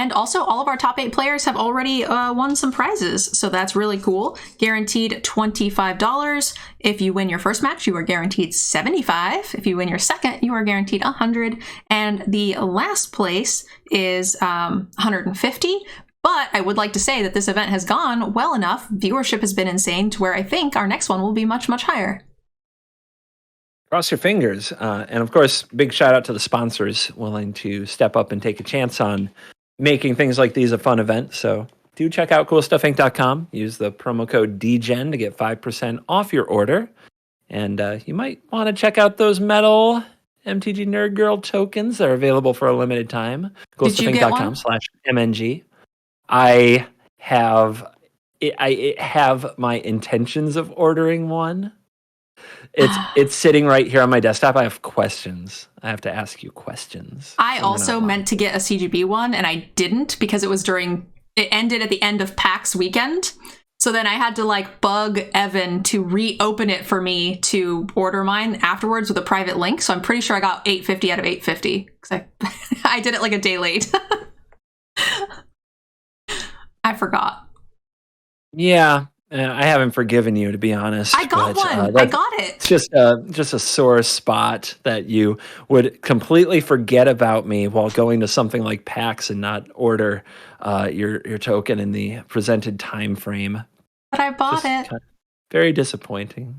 And also, all of our top 8 players have already won some prizes, so that's really cool. Guaranteed $25. If you win your first match, you are guaranteed $75. If you win your second, you are guaranteed $100. And the last place is $150. But I would like to say that this event has gone well enough. Viewership has been insane to where I think our next one will be much, much higher. Cross your fingers. And of course, big shout out to the sponsors willing to step up and take a chance on making things like these a fun event. So do check out coolstuffinc.com. Use the promo code DGEN to get 5% off your order. And you might want to check out those metal MTG Nerd Girl tokens that are available for a limited time. coolstuffinc.com/MNG. I have my intentions of ordering one. It's sitting right here on my desktop. I have questions. I have to ask you questions. I also meant to get a CGB one, and I didn't because it ended at the end of PAX weekend. So then I had to bug Evan to reopen it for me to order mine afterwards with a private link. So I'm pretty sure I got 850 out of 850 because I did it a day late. I forgot. Yeah. I haven't forgiven you, to be honest. I got one. I got it. It's just a sore spot that you would completely forget about me while going to something like PAX and not order your token in the presented time frame. But I bought it. Very disappointing.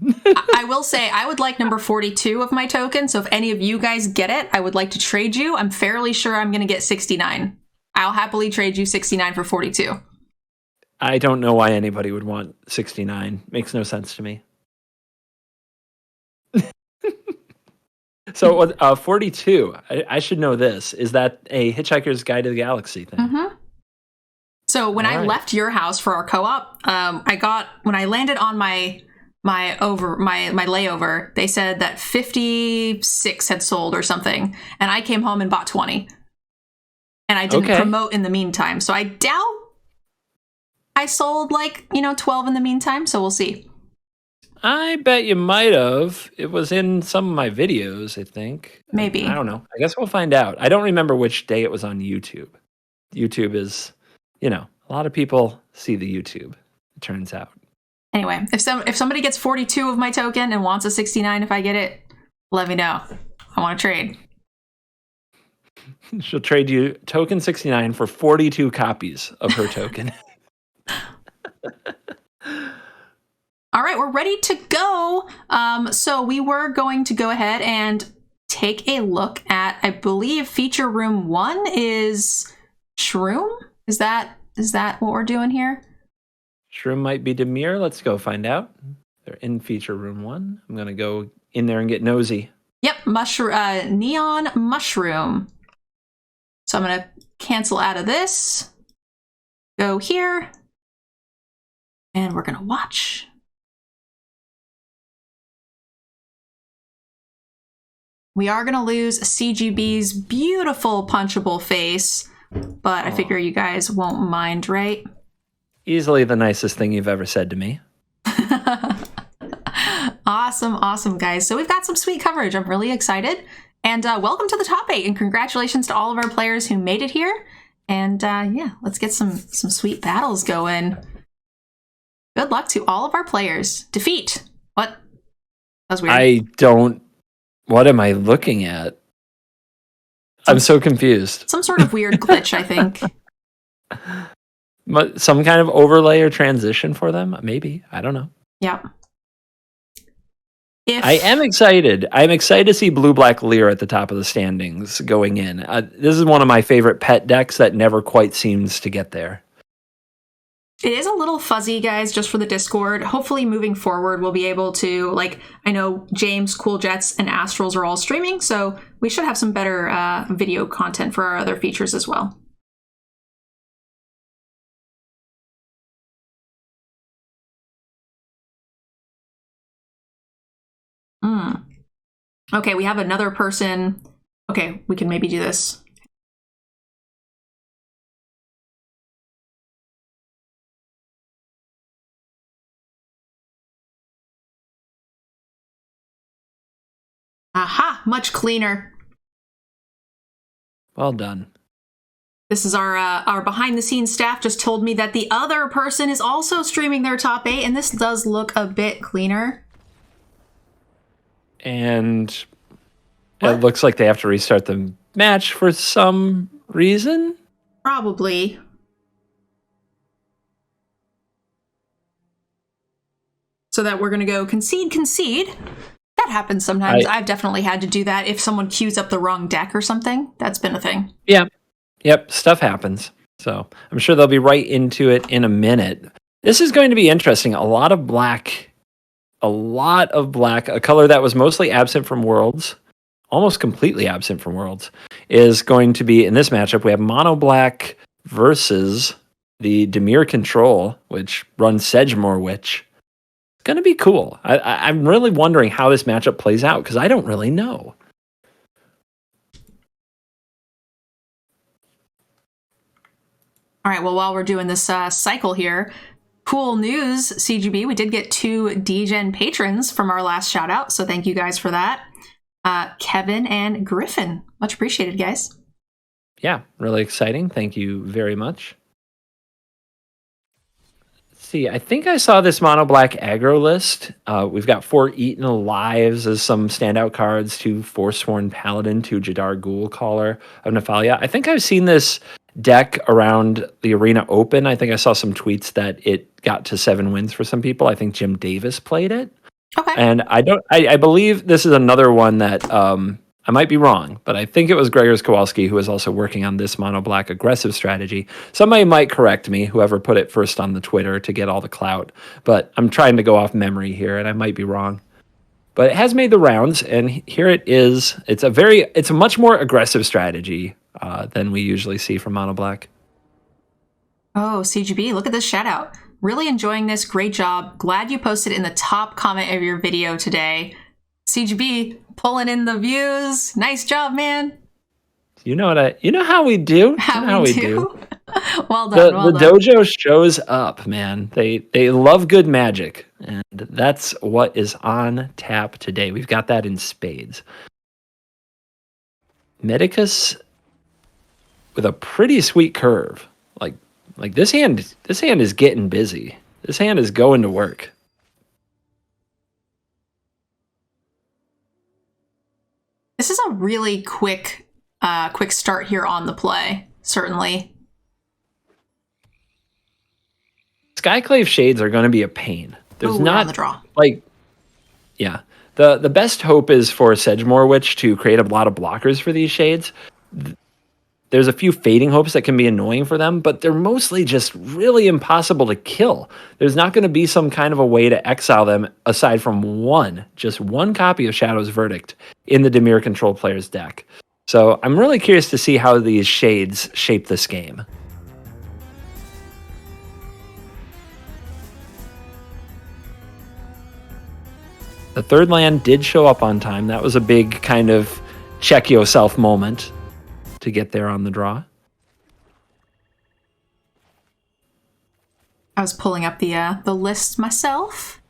I will say I would like number 42 of my token. So if any of you guys get it, I would like to trade you. I'm fairly sure I'm going to get 69. I'll happily trade you 69 for 42. I don't know why anybody would want 69. Makes no sense to me. So 42, I should know this. Is that a Hitchhiker's Guide to the Galaxy thing? Mm-hmm. So when I left your house for our co-op, when I landed on my layover, they said that 56 had sold or something. And I came home and bought 20. And I didn't promote in the meantime. So I doubt I sold 12 in the meantime, so we'll see. I bet you might have. It was in some of my videos, I think. Maybe. I don't know. I guess we'll find out. I don't remember which day it was on YouTube. YouTube is, a lot of people see the YouTube, it turns out. Anyway, if somebody gets 42 of my token and wants a 69 if I get it, let me know. I want to trade. She'll trade you token 69 for 42 copies of her token. All right, we're ready to go. So we were going to go ahead and take a look at, I believe, feature room 1 is Shroom. Is that what we're doing here? Shroom might be Demir. Let's go find out. They're in feature room 1. I'm gonna go in there and get nosy. Yep, neon mushroom. So I'm gonna cancel out of this. Go here. And we're going to watch. We are going to lose CGB's beautiful punchable face, but I figure you guys won't mind, right? Easily the nicest thing you've ever said to me. Awesome, guys. So we've got some sweet coverage. I'm really excited. And welcome to the top 8, and congratulations to all of our players who made it here. And let's get some sweet battles going. Good luck to all of our players. Defeat. What? That was weird. What am I looking at? I'm so confused. Some sort of weird glitch, I think. Some kind of overlay or transition for them? Maybe. I don't know. Yeah. I am excited. I'm excited to see Blue-Black Lear at the top of the standings going in. This is one of my favorite pet decks that never quite seems to get there. It is a little fuzzy, guys, just for the Discord. Hopefully, moving forward, we'll be able to, I know James, Cool Jets, and Astrals are all streaming, so we should have some better video content for our other features as well. Okay, we have another person. Okay, we can maybe do this. Aha! Much cleaner. Well done. This is our behind the scenes staff just told me that the other person is also streaming their top 8, and this does look a bit cleaner. And it looks like they have to restart the match for some reason. Probably. So that we're going to go concede. That happens sometimes. I've definitely had to do that if someone queues up the wrong deck or something. That's been a thing. Yeah. Yep. Stuff happens. So I'm sure they'll be right into it in a minute. This is going to be interesting. A lot of black, a color that was mostly absent from Worlds, almost completely absent from Worlds, is going to be in this matchup. We have mono black versus the Dimir Control, which runs Sedgemoor Witch. It's going to be cool. I'm really wondering how this matchup plays out because I don't really know. All right, well, while we're doing this cycle here, cool news, CGB, we did get 2 DGen patrons from our last shout out, so thank you guys for that. Kevin and Griffin. Much appreciated, guys. Yeah, really exciting. Thank you very much. Let's see, I think I saw this mono black aggro list. We've got 4 Eaten Alives as some standout cards, 2 Forsworn Paladin, 2 Jadar Ghoul Caller of Nephalia. I think I've seen this deck around the Arena Open. I think I saw some tweets that it got to 7 wins for some people. I think Jim Davis played it. Okay. And I believe this is another one that I might be wrong, but I think it was Gregors Kowalski who was also working on this mono black aggressive strategy. Somebody might correct me, whoever put it first on the Twitter to get all the clout, but I'm trying to go off memory here and I might be wrong. But it has made the rounds, and here it is. It's a much more aggressive strategy than we usually see from mono black. Oh, CGB, look at this shout out. Really enjoying this. Great job. Glad you posted in the top comment of your video today. CGB, pulling in the views. Nice job, man. You know how we do. How we do. Well The done. dojo shows up, man. They love good magic, and that's what is on tap today. We've got that in spades. Medicus with a pretty sweet curve. Like this hand is getting busy. This hand is going to work. This is a really quick start here on the play, certainly. Skyclave Shades are going to be a pain. There's not on the draw. Yeah. The best hope is for Sedgemoor Witch to create a lot of blockers for these shades. There's a few fading hopes that can be annoying for them, but they're mostly just really impossible to kill. There's not going to be some kind of a way to exile them aside from just one copy of Shadow's Verdict in the Dimir Control player's deck. So I'm really curious to see how these shades shape this game. The third land did show up on time. That was a big kind of check yourself moment to get there on the draw. I was pulling up the list myself.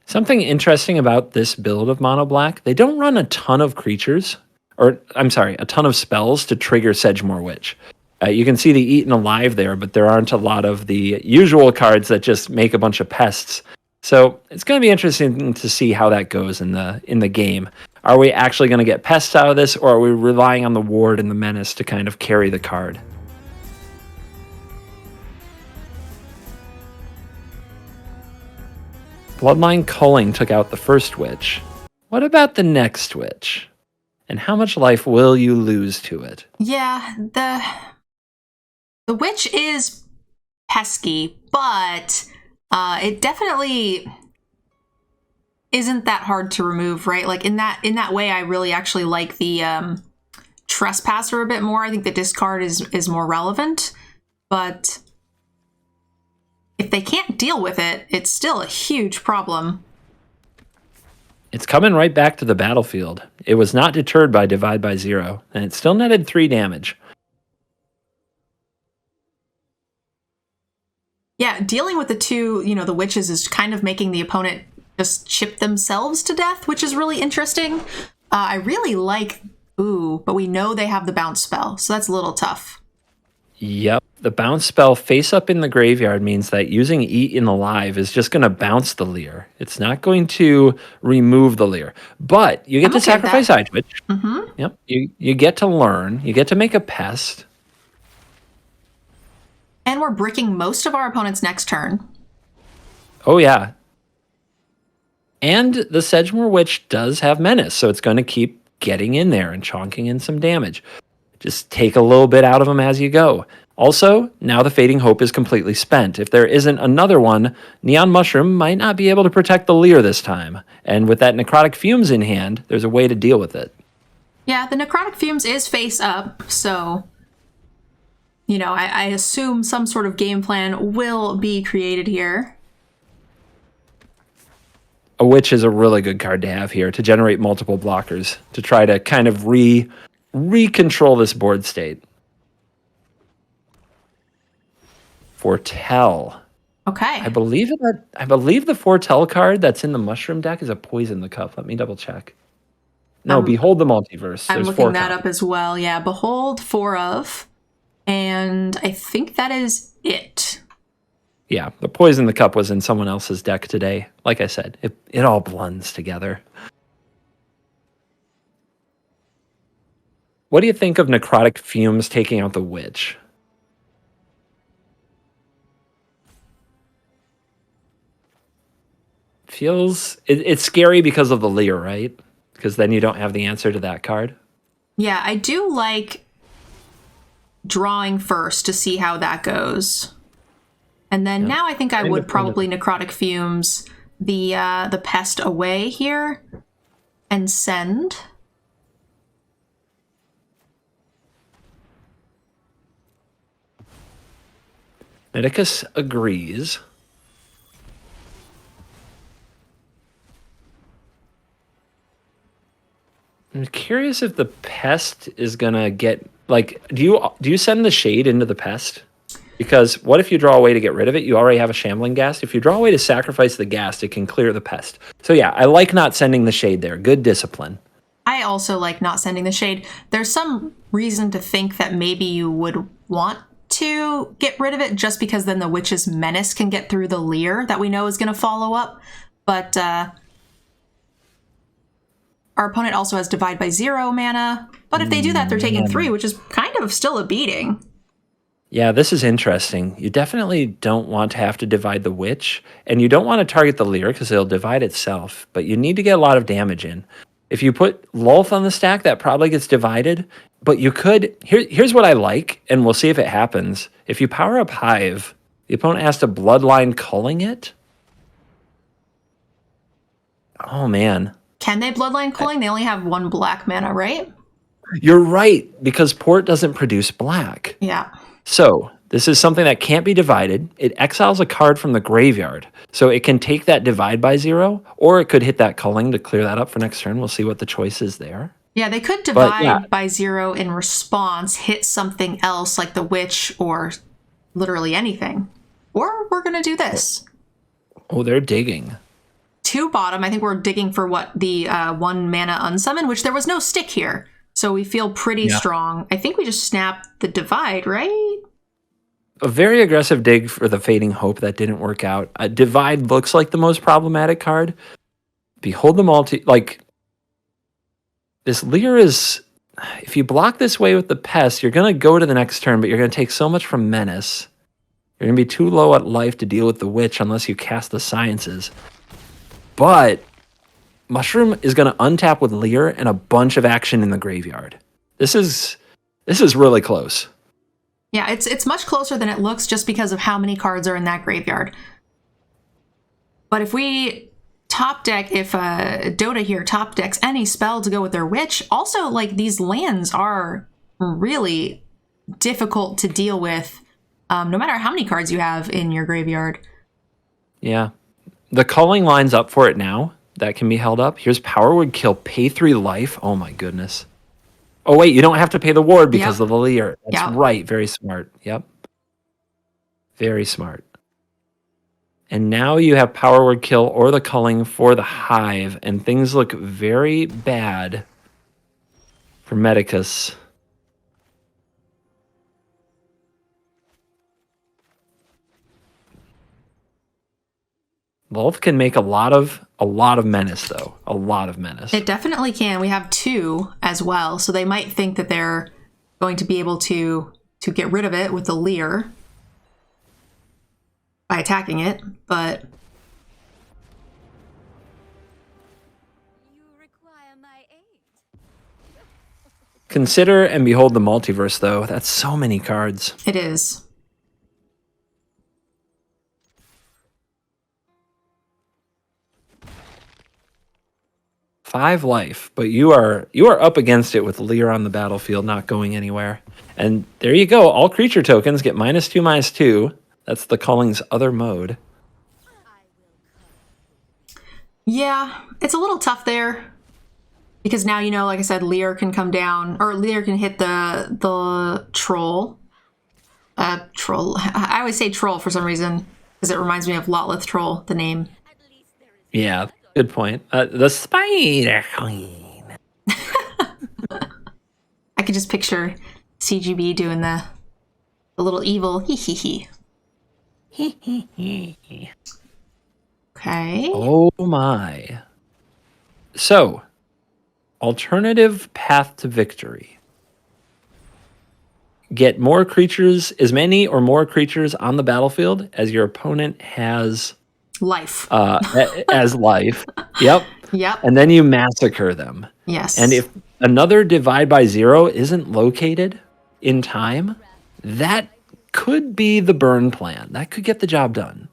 Something interesting about this build of Mono Black, they don't run a ton of creatures, or I'm sorry, a ton of spells to trigger Sedgemoor Witch. You can see the Eaten Alive there, but there aren't a lot of the usual cards that just make a bunch of pests. So it's going to be interesting to see how that goes in the game. Are we actually going to get pests out of this, or are we relying on the Ward and the Menace to kind of carry the card? Bloodline Culling took out the first witch. What about the next witch? And how much life will you lose to it? Yeah, the witch is pesky, but it definitely isn't that hard to remove, right? Like in that way, I really actually like the Trespasser a bit more. I think the discard is more relevant, but if they can't deal with it, it's still a huge problem. It's coming right back to the battlefield. It was not deterred by Divide by Zero, and it still netted 3 damage. Yeah, dealing with the two, the witches is kind of making the opponent just chip themselves to death, which is really interesting. I really like Ooh, but we know they have the bounce spell, so that's a little tough. Yep. The bounce spell face up in the graveyard means that using Eat in the Live is just going to bounce the Leer. It's not going to remove the Leer. But you get to okay with sacrifice that. Eye Twitch. Yep. You get to learn. You get to make a pest. And we're bricking most of our opponent's next turn. Oh, yeah. And the Sedgemoor Witch does have Menace, so it's going to keep getting in there and chonking in some damage. Just take a little bit out of them as you go. Also, now the Fading Hope is completely spent. If there isn't another one, Neon Mushroom might not be able to protect the Leer this time. And with that Necrotic Fumes in hand, there's a way to deal with it. Yeah, the Necrotic Fumes is face up, so... You know, I assume some sort of game plan will be created here. A Witch is a really good card to have here to generate multiple blockers, to try to kind of re-control this board state. Foretell. Okay. I believe the Foretell card that's in the Mushroom deck is a Poison the Cup. Let me double check. No, Behold the Multiverse. I'm There's looking 4 that copies. up as well. Yeah, Behold 4 of. And I think that is it. Yeah, the Poison the Cup was in someone else's deck today. Like I said, it all blends together. What do you think of Necrotic Fumes taking out the Witch? It's scary because of the Leer, right? Because then you don't have the answer to that card. Yeah, I do like drawing first to see how that goes. And then now I think I would probably Necrotic Fumes the pest away here and send. Medicus agrees. I'm curious if the pest is gonna get like. Do you send the shade into the pest? Because what if you draw a way to get rid of it? You already have a Shambling Ghast. If you draw a way to sacrifice the Ghast, it can clear the pest. So yeah, I like not sending the shade there. Good discipline. I also like not sending the shade. There's some reason to think that maybe you would want to get rid of it just because then the Witch's Menace can get through the Leer that we know is going to follow up. But our opponent also has Divide by 0 mana. But if they do that, they're taking 3, which is kind of still a beating. Yeah, this is interesting. You definitely don't want to have to divide the Witch, and you don't want to target the Leer because it'll divide itself, but you need to get a lot of damage in. If you put Lolth on the stack, that probably gets divided, but you could... Here's what I like, and we'll see if it happens. If you power up Hive, the opponent has to Bloodline Culling it. Oh, man. Can they Bloodline Culling? They only have 1 black mana, right? You're right, because Port doesn't produce black. Yeah. So, this is something that can't be divided. It exiles a card from the graveyard. So it can take that divide by 0, or it could hit that culling to clear that up for next turn. We'll see what the choice is there. Yeah, they could divide by 0 in response, hit something else like the Witch or literally anything. Or we're going to do this. Oh, they're digging. 2 bottom. I think we're digging for what? The 1 mana unsummon, which there was no stick here. So we feel pretty strong. I think we just snapped the divide, right? A very aggressive dig for the Fading Hope that didn't work out. Divide looks like the most problematic card. Behold the like, this Leer is... If you block this way with the Pest, you're going to go to the next turn, but you're going to take so much from Menace. You're going to be too low at life to deal with the Witch unless you cast the Sciences. But... Mushroom is going to untap with Leer and a bunch of action in the graveyard. This is really close. Yeah, it's much closer than it looks just because of how many cards are in that graveyard. But if we top deck, if Dota here top decks any spell to go with their Witch, also like these lands are really difficult to deal with, no matter how many cards you have in your graveyard. Yeah, the culling lines up for it now. That can be held up. Here's Power Word Kill, pay 3 life. Oh my goodness. Oh wait, you don't have to pay the ward because of the Leer. That's right. Very smart. Yep. Very smart. And now you have Power Word Kill or the culling for the Hive, and things look very bad for Medicus. Lolth can make a lot of menace, though. A lot of menace. It definitely can. We have 2 as well, so they might think that they're going to be able to get rid of it with the Leer by attacking it, but You require my aid. Consider and behold the multiverse, though. That's so many cards. it is. 5 life, but you are up against it with Leer on the battlefield, not going anywhere. And there you go. All creature tokens get -2/-2. That's the Calling's other mode. Yeah, it's a little tough there. Because now, like I said, Leer can come down, or Leer can hit the troll. Troll. I always say troll for some reason, because it reminds me of Lotleth Troll, the name. Yeah, good point. The Spider Queen. I could just picture CGB doing the little evil hee hee hee. Okay. Oh my. So, alternative path to victory. Get more creatures, as many or more creatures on the battlefield as your opponent has Life. as life. Yep. Yep. And then you massacre them. Yes. And if another divide by 0 isn't located in time, that could be the burn plan. That could get the job done.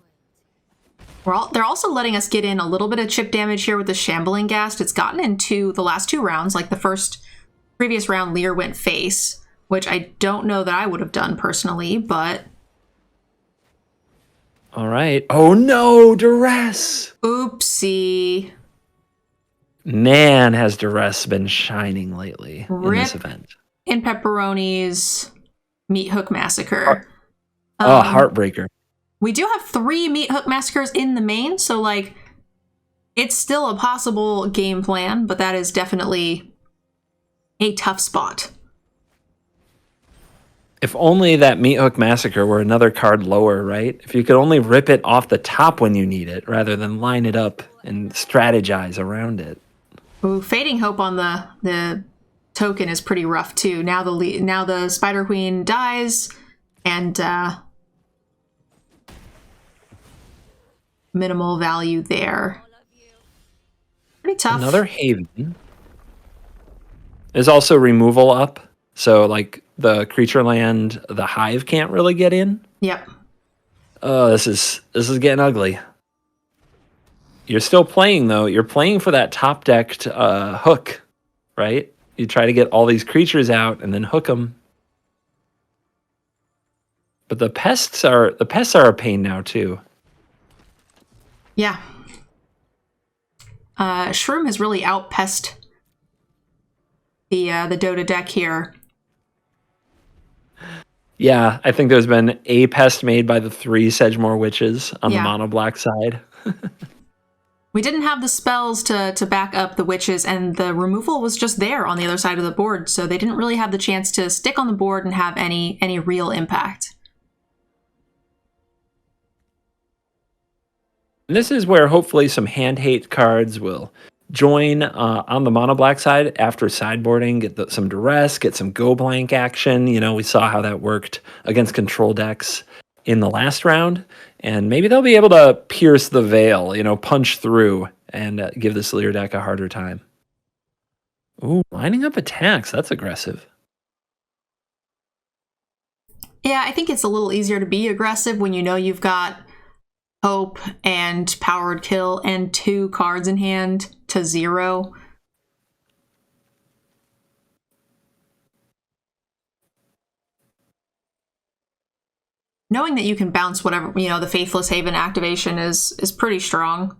They're also letting us get in a little bit of chip damage here with the Shambling Ghast. It's gotten into the last 2 rounds. Like the previous round, Leer went face, which I don't know that I would have done personally, but... All right. Oh no, Duress! Oopsie. Man, has Duress been shining lately in this event. In Pepperoni's Meat Hook Massacre. Heartbreaker. We do have 3 Meat Hook Massacres in the main, so like it's still a possible game plan, but that is definitely a tough spot. If only that Meat Hook Massacre were another card lower, right? If you could only rip it off the top when you need it, rather than line it up and strategize around it. Ooh, Fading Hope on the token is pretty rough too. Now the Spider Queen dies, and minimal value there. Pretty tough. Another Haven. There's also removal up, so like the creature land, the Hive can't really get in. Yep. Oh, this is getting ugly. You're still playing though. You're playing for that top decked hook, right? You try to get all these creatures out and then hook them. But the pests are a pain now too. Yeah. Shroom has really outpest the Dota deck here. Yeah, I think there's been a pest made by the 3 Sedgemoor Witches on the mono black side. We didn't have the spells to back up the witches, and the removal was just there on the other side of the board, so they didn't really have the chance to stick on the board and have any real impact. And this is where hopefully some hand hate cards will join on the mono black side after sideboarding, get some duress, get some go blank action. You know, we saw how that worked against control decks in the last round, and maybe they'll be able to pierce the veil, you know, punch through and give this Leer deck a harder time. Ooh, lining up attacks. That's aggressive. Yeah, I think it's a little easier to be aggressive when you know you've got Hope and Powered Kill and 2 cards in hand to 0. Knowing that you can bounce whatever, you know, the Faithless Haven activation is pretty strong.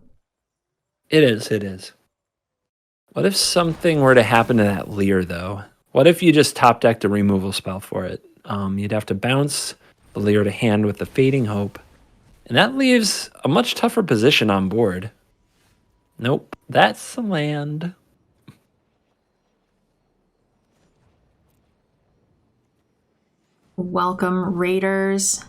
It is. What if something were to happen to that Leer, though? What if you just top decked a removal spell for it? You'd have to bounce the Leer to hand with the Fading Hope. And that leaves a much tougher position on board. Nope, that's the land. Welcome, Raiders.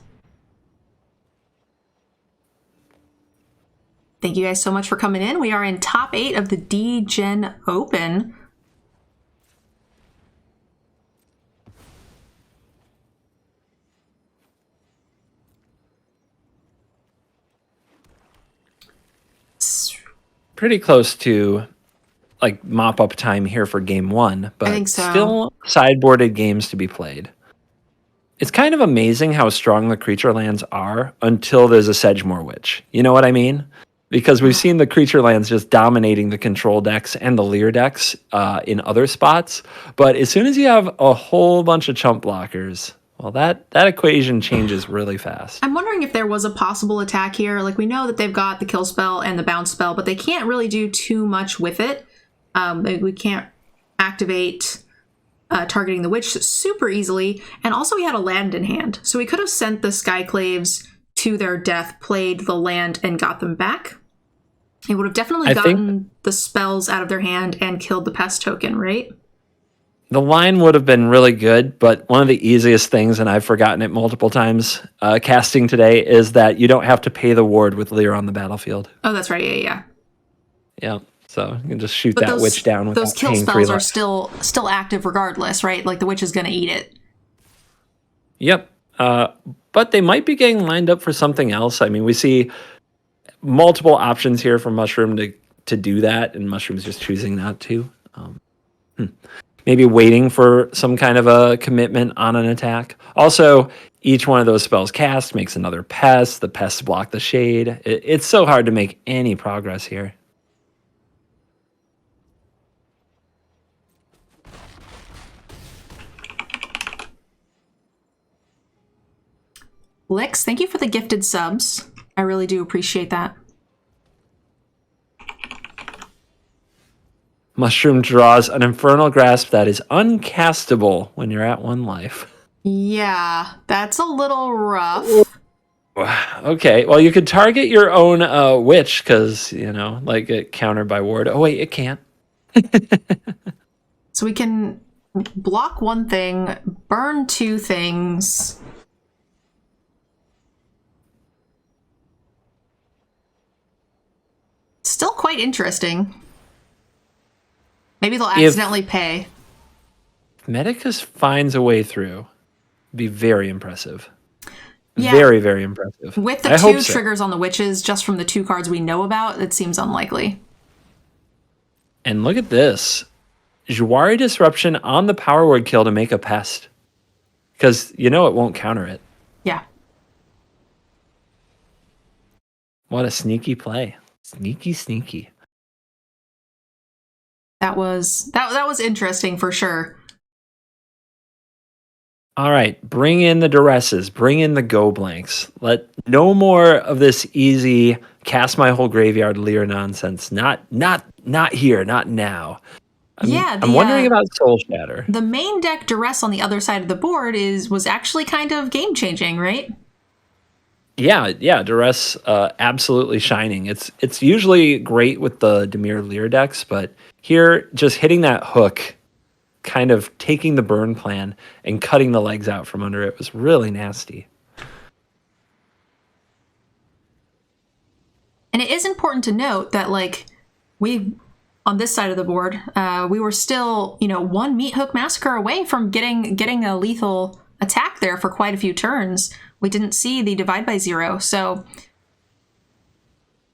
Thank you guys so much for coming in. We are in top 8 of the D-Gen Open. Pretty close to like mop up time here for game 1, but I think so. Still sideboarded games to be played. It's kind of amazing how strong the creature lands are until there's a Sedgemoor Witch. You know what I mean? Because we've seen the creature lands just dominating the control decks and the Leer decks in other spots. But as soon as you have a whole bunch of chump blockers, well, that equation changes really fast. I'm wondering if there was a possible attack here. Like, we know that they've got the kill spell and the bounce spell, but they can't really do too much with it. We can't activate targeting the witch super easily. And also we had a land in hand. So we could have sent the Skyclaves to their death, played the land, and got them back. It would have definitely gotten the spells out of their hand and killed the pest token, right? The line would have been really good, but one of the easiest things, and I've forgotten it multiple times casting today, is that you don't have to pay the ward with Leer on the battlefield. Oh, that's right. Yeah. Yeah. So you can just shoot that witch down without those kill paying spells 3 are life. still active regardless, right? Like the witch is going to eat it. Yep. But they might be getting lined up for something else. I mean, we see multiple options here for Mushroom to do that, and Mushroom's just choosing not to. Maybe waiting for some kind of a commitment on an attack. Also, each one of those spells cast makes another pest. The pests block the shade. It's so hard to make any progress here. Lix, thank you for the gifted subs. I really do appreciate that. Mushroom draws an Infernal Grasp that is uncastable when you're at 1 life. Yeah, that's a little rough. Okay, well, you could target your own witch because, like get countered by ward. Oh, wait, it can't. So we can block 1 thing, burn 2 things. Still quite interesting. Maybe they'll accidentally pay. If Medicus finds a way through, be very impressive. Yeah. Very, very impressive. With the I 2 hope so. triggers on the witches, just from the 2 cards we know about, it seems unlikely. And look at this. Jwari Disruption on the power word kill to make a pest. Because it won't counter it. Yeah. What a sneaky play. Sneaky, sneaky. That was interesting for sure. All right, bring in the duresses, bring in the go blanks. Let no more of this easy cast my whole graveyard Leer nonsense. Not here, not now. I'm wondering about Soul Shatter. The main deck duress on the other side of the board was actually kind of game changing, right? Yeah, duress absolutely shining. It's usually great with the Dimir Leer decks, but here just hitting that hook, kind of taking the burn plan and cutting the legs out from under it was really nasty. And it is important to note that, like, we, on this side of the board, we were still, 1 Meat Hook Massacre away from getting a lethal attack there for quite a few turns. We didn't see the divide by 0, so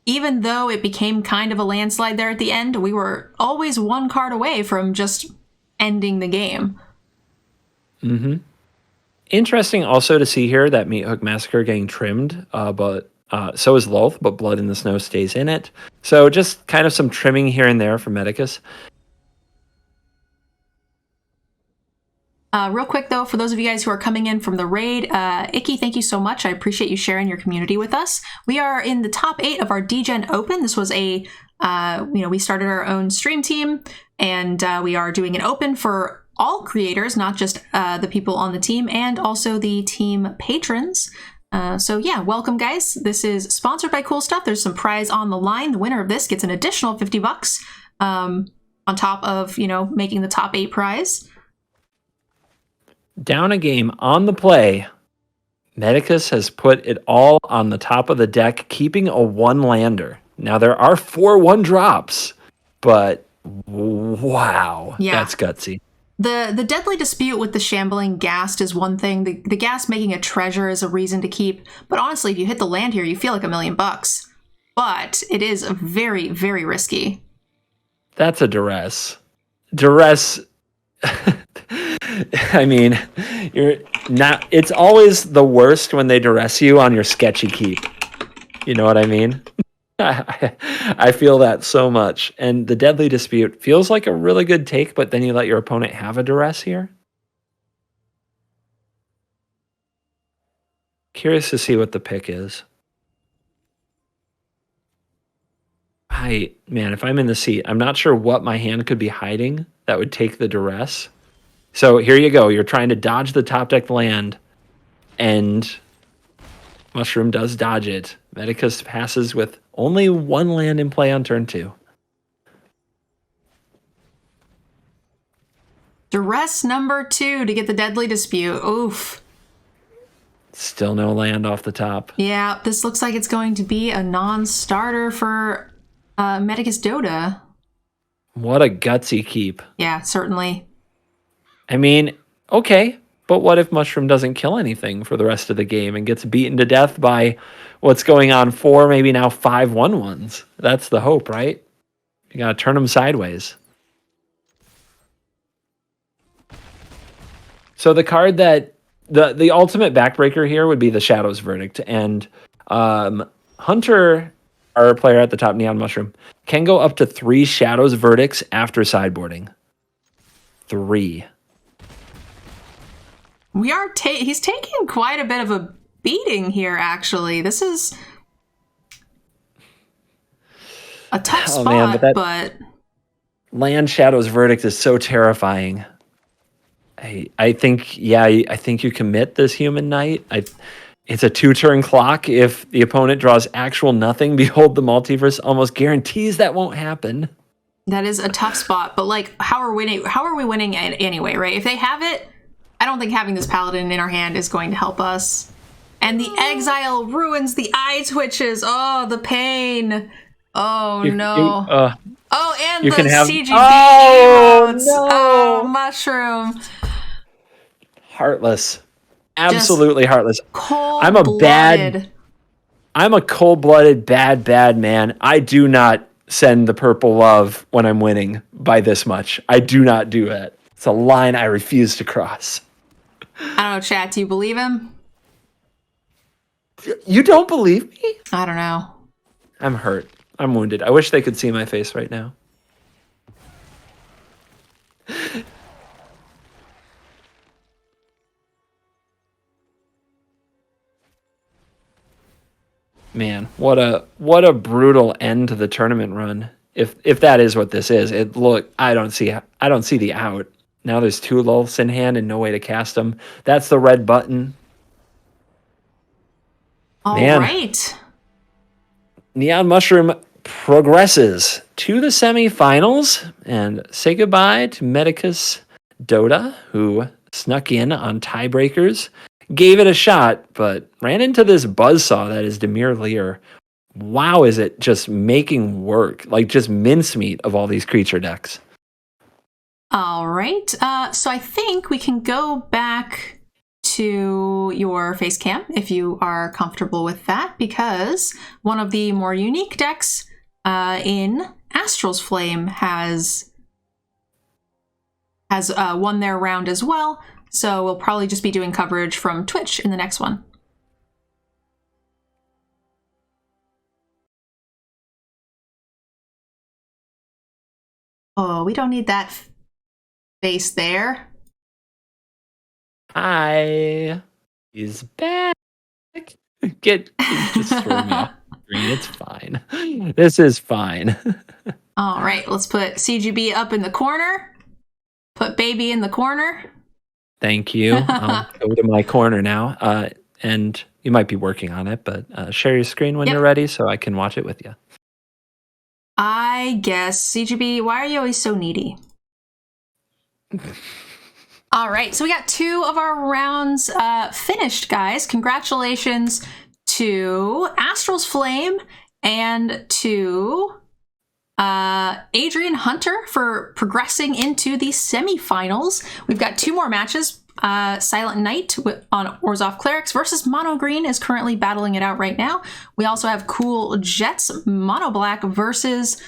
even though it became kind of a landslide there at the end, we were always 1 card away from just ending the game. Mm-hmm. Interesting also to see here that Meat Hook Massacre getting trimmed, but so is Loath, but Blood in the Snow stays in it. So just kind of some trimming here and there for Medicus. Real quick, though, for those of you guys who are coming in from the raid, Icky, thank you so much. I appreciate you sharing your community with us. We are in the top 8 of our D-Gen Open. This was we started our own stream team, and we are doing an open for all creators, not just the people on the team, and also the team patrons. So yeah, welcome, guys. This is sponsored by Cool Stuff. There's some prize on the line. The winner of this gets an additional $50 on top of, making the top 8 prize. Down a game on the play. Medicus has put it all on the top of the deck, keeping a 1-lander. Now, there are 4-1 drops, but wow, Yeah. that's gutsy. The deadly dispute with the shambling Ghast is one thing. The Ghast making a treasure is a reason to keep. But honestly, if you hit the land here, you feel like $1 million. But it is very, very risky. That's a duress. Duress. I mean, you're not. It's always the worst when they duress you on your sketchy keep. You know what I mean? I feel that so much. And the deadly dispute feels like a really good take, but then you let your opponent have a duress here. Curious to see what the pick is. Man, if I'm in the seat, I'm not sure what my hand could be hiding that would take the duress. So here you go. You're trying to dodge the top deck land, and Mushroom does dodge it. Medicus passes with only 1 land in play on turn 2. Duress number 2 to get the deadly dispute. Oof. Still no land off the top. Yeah, this looks like it's going to be a non-starter for Medicus Dota. What a gutsy keep. Yeah, certainly. I mean, okay, but what if Mushroom doesn't kill anything for the rest of the game and gets beaten to death by what's going on 4, maybe now 5 1/1s? That's the hope, right? You gotta turn them sideways. So the card that the ultimate backbreaker here would be the Shadow's Verdict, and Hunter, our player at the top, Neon Mushroom, can go up to 3 Shadow's Verdicts after sideboarding. 3. He's taking quite a bit of a beating here, actually. This is a tough spot, man, but Land Shadow's Verdict is so terrifying. I think you commit this Human Knight. It's a 2-turn clock. If the opponent draws actual nothing, behold, the multiverse almost guarantees that won't happen. that is a tough spot. But like, how are we winning anyway, right? If they have it, I don't think having this Paladin in our hand is going to help us. And the exile ruins the eye twitches. Oh, the pain. Oh, no. And you the can have CGB emotes. no. Oh, Mushroom. Heartless. Absolutely heartless. Cold-blooded. I'm a cold-blooded, bad man. I do not send the purple love when I'm winning by this much. I do not do it. It's a line I refuse to cross. I don't know, chat. Do you believe him? You don't believe me? I don't know. I'm hurt. I'm wounded. I wish they could see my face right now. Man, what a brutal end to the tournament run. If that is what this is, I don't see the out. Now there's 2 lulls in hand and no way to cast them. That's the red button. All Man. right. Neon Mushroom progresses to the semifinals, and say goodbye to Medicus Dota, who snuck in on tiebreakers, gave it a shot, but ran into this buzzsaw that is Demir Lear. Wow, is it just making work? Like, just mincemeat of all these creature decks. All right. So I think we can go back to your face cam if you are comfortable with that, because one of the more unique decks in Astral's Flame has won their round as well. So we'll probably just be doing coverage from Twitch in the next one. Oh, we don't need that face there. Hi. He's back. Just throw me off the screen. It's fine. This is fine. All right, let's put CGB up in the corner. Put baby in the corner. Thank you. I'll go to my corner now. And you might be working on it, but share your screen when you're ready so I can watch it with you. I guess. CGB, why are you always so needy? All right, so we got 2 of our rounds finished, guys. Congratulations to Astral's Flame and to Adrian Hunter for progressing into the semifinals. We've got 2 more matches. Silent Knight on Orzhov Clerics versus Mono Green is currently battling it out right now. We also have Cool Jets Mono Black versus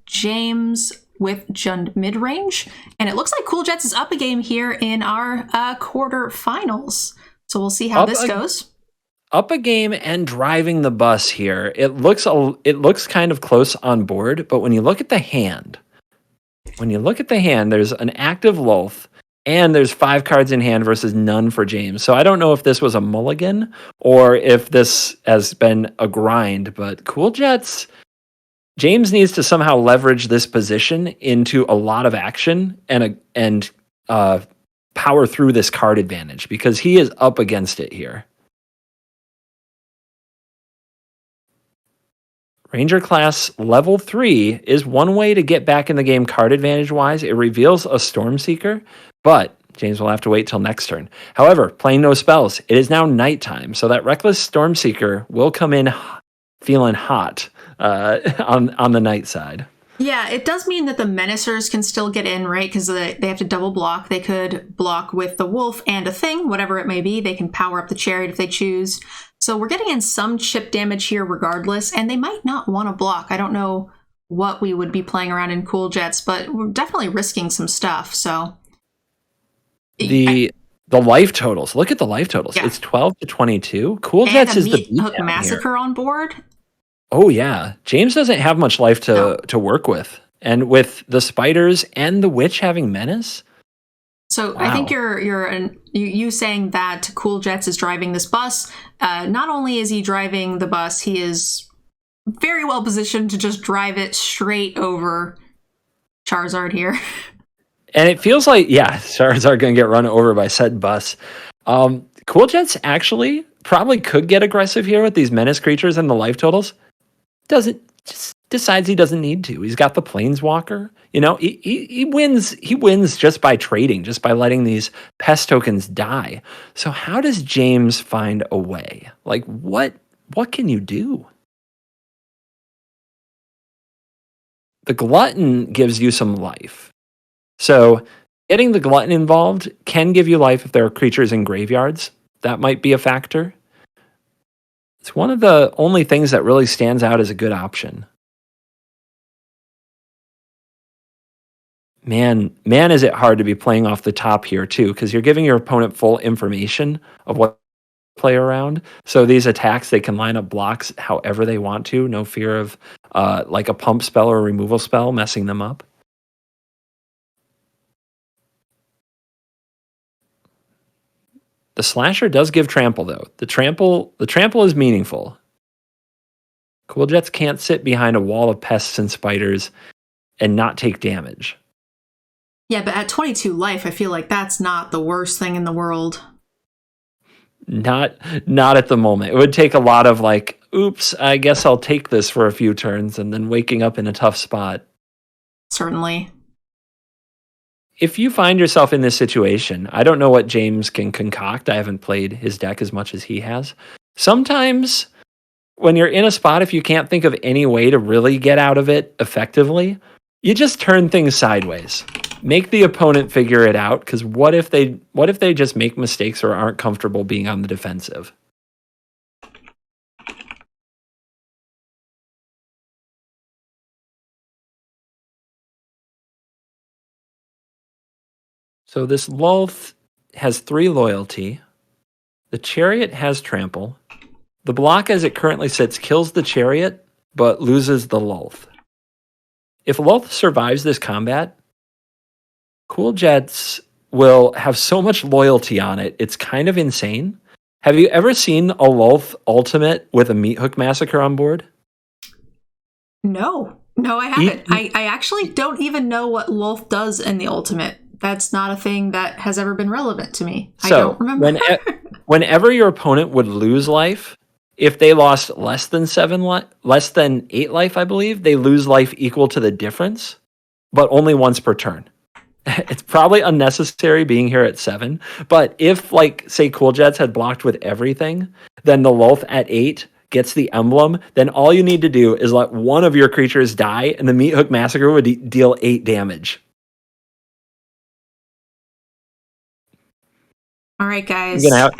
James with Jund Midrange. And it looks like Cool Jets is up a game here in our quarterfinals. So we'll see how this goes. Up a game and driving the bus here. It looks kind of close on board, but when you look at the hand, there's an active Lolth, and there's 5 cards in hand versus none for James. So I don't know if this was a mulligan or if this has been a grind, but Cool Jets, James needs to somehow leverage this position into a lot of action and power through this card advantage because he is up against it here. Ranger class level 3 is one way to get back in the game card advantage wise. It reveals a Stormseeker, but James will have to wait till next turn. However, playing no spells, it is now nighttime, so that Reckless Stormseeker will come in feeling hot on the night side. Yeah, it does mean that the Menacers can still get in, right? Because they have to double block. They could block with the Wolf and a Thing, whatever it may be. They can power up the Chariot if they choose. So we're getting in some chip damage here regardless, and they might not want to block. I don't know what we would be playing around in Cool Jets, but we're definitely risking some stuff, so... The life totals. Look at the life totals. Yeah. It's 12 to 22. Cool Jets is the Meat Hook Massacre here on board. Oh, yeah. James doesn't have much life to work with. And with the Spiders and the Witch having Menace... So wow. I think you saying that Cool Jets is driving this bus. Not only is he driving the bus, he is very well positioned to just drive it straight over Charizard here. And it feels like, yeah, Charizard going to get run over by said bus. Cool Jets actually probably could get aggressive here with these menace creatures and the life totals. Just decides he doesn't need to. He's got the Planeswalker. You know, he wins just by trading, just by letting these pest tokens die. So how does James find a way? Like, what can you do? The Glutton gives you some life. So getting the Glutton involved can give you life if there are creatures in graveyards. That might be a factor. It's one of the only things that really stands out as a good option. Man, is it hard to be playing off the top here too, because you're giving your opponent full information of what to play around. So these attacks, they can line up blocks however they want to. No fear of like a pump spell or a removal spell messing them up. The Slasher does give trample though. The trample is meaningful. Cool Jets can't sit behind a wall of pests and spiders and not take damage. Yeah, but at 22 life, I feel like that's not the worst thing in the world. Not at the moment. It would take a lot of like, oops, I guess I'll take this for a few turns, and then waking up in a tough spot. Certainly. If you find yourself in this situation, I don't know what James can concoct. I haven't played his deck as much as he has. Sometimes when you're in a spot, if you can't think of any way to really get out of it effectively, you just turn things sideways. Make the opponent figure it out, because what if they just make mistakes or aren't comfortable being on the defensive? So this Lolth has 3 loyalty. The Chariot has trample. The block as it currently sits kills the Chariot, but loses the Lolth. If Lolth survives this combat, Cool Jets will have so much loyalty on it, it's kind of insane. Have you ever seen a Lolth ultimate with a Meat Hook Massacre on board? No, I haven't. I actually don't even know what Lolth does in the ultimate. That's not a thing that has ever been relevant to me. I don't remember. Whenever your opponent would lose life, if they lost less than 8 life, I believe, they lose life equal to the difference, but only once per turn. it's probably unnecessary being here at 7. But if, like, say, Cool Jets had blocked with everything, then the Lolth at 8 gets the emblem. Then all you need to do is let one of your creatures die, and the Meat Hook Massacre would deal 8 damage. All right, guys. I'm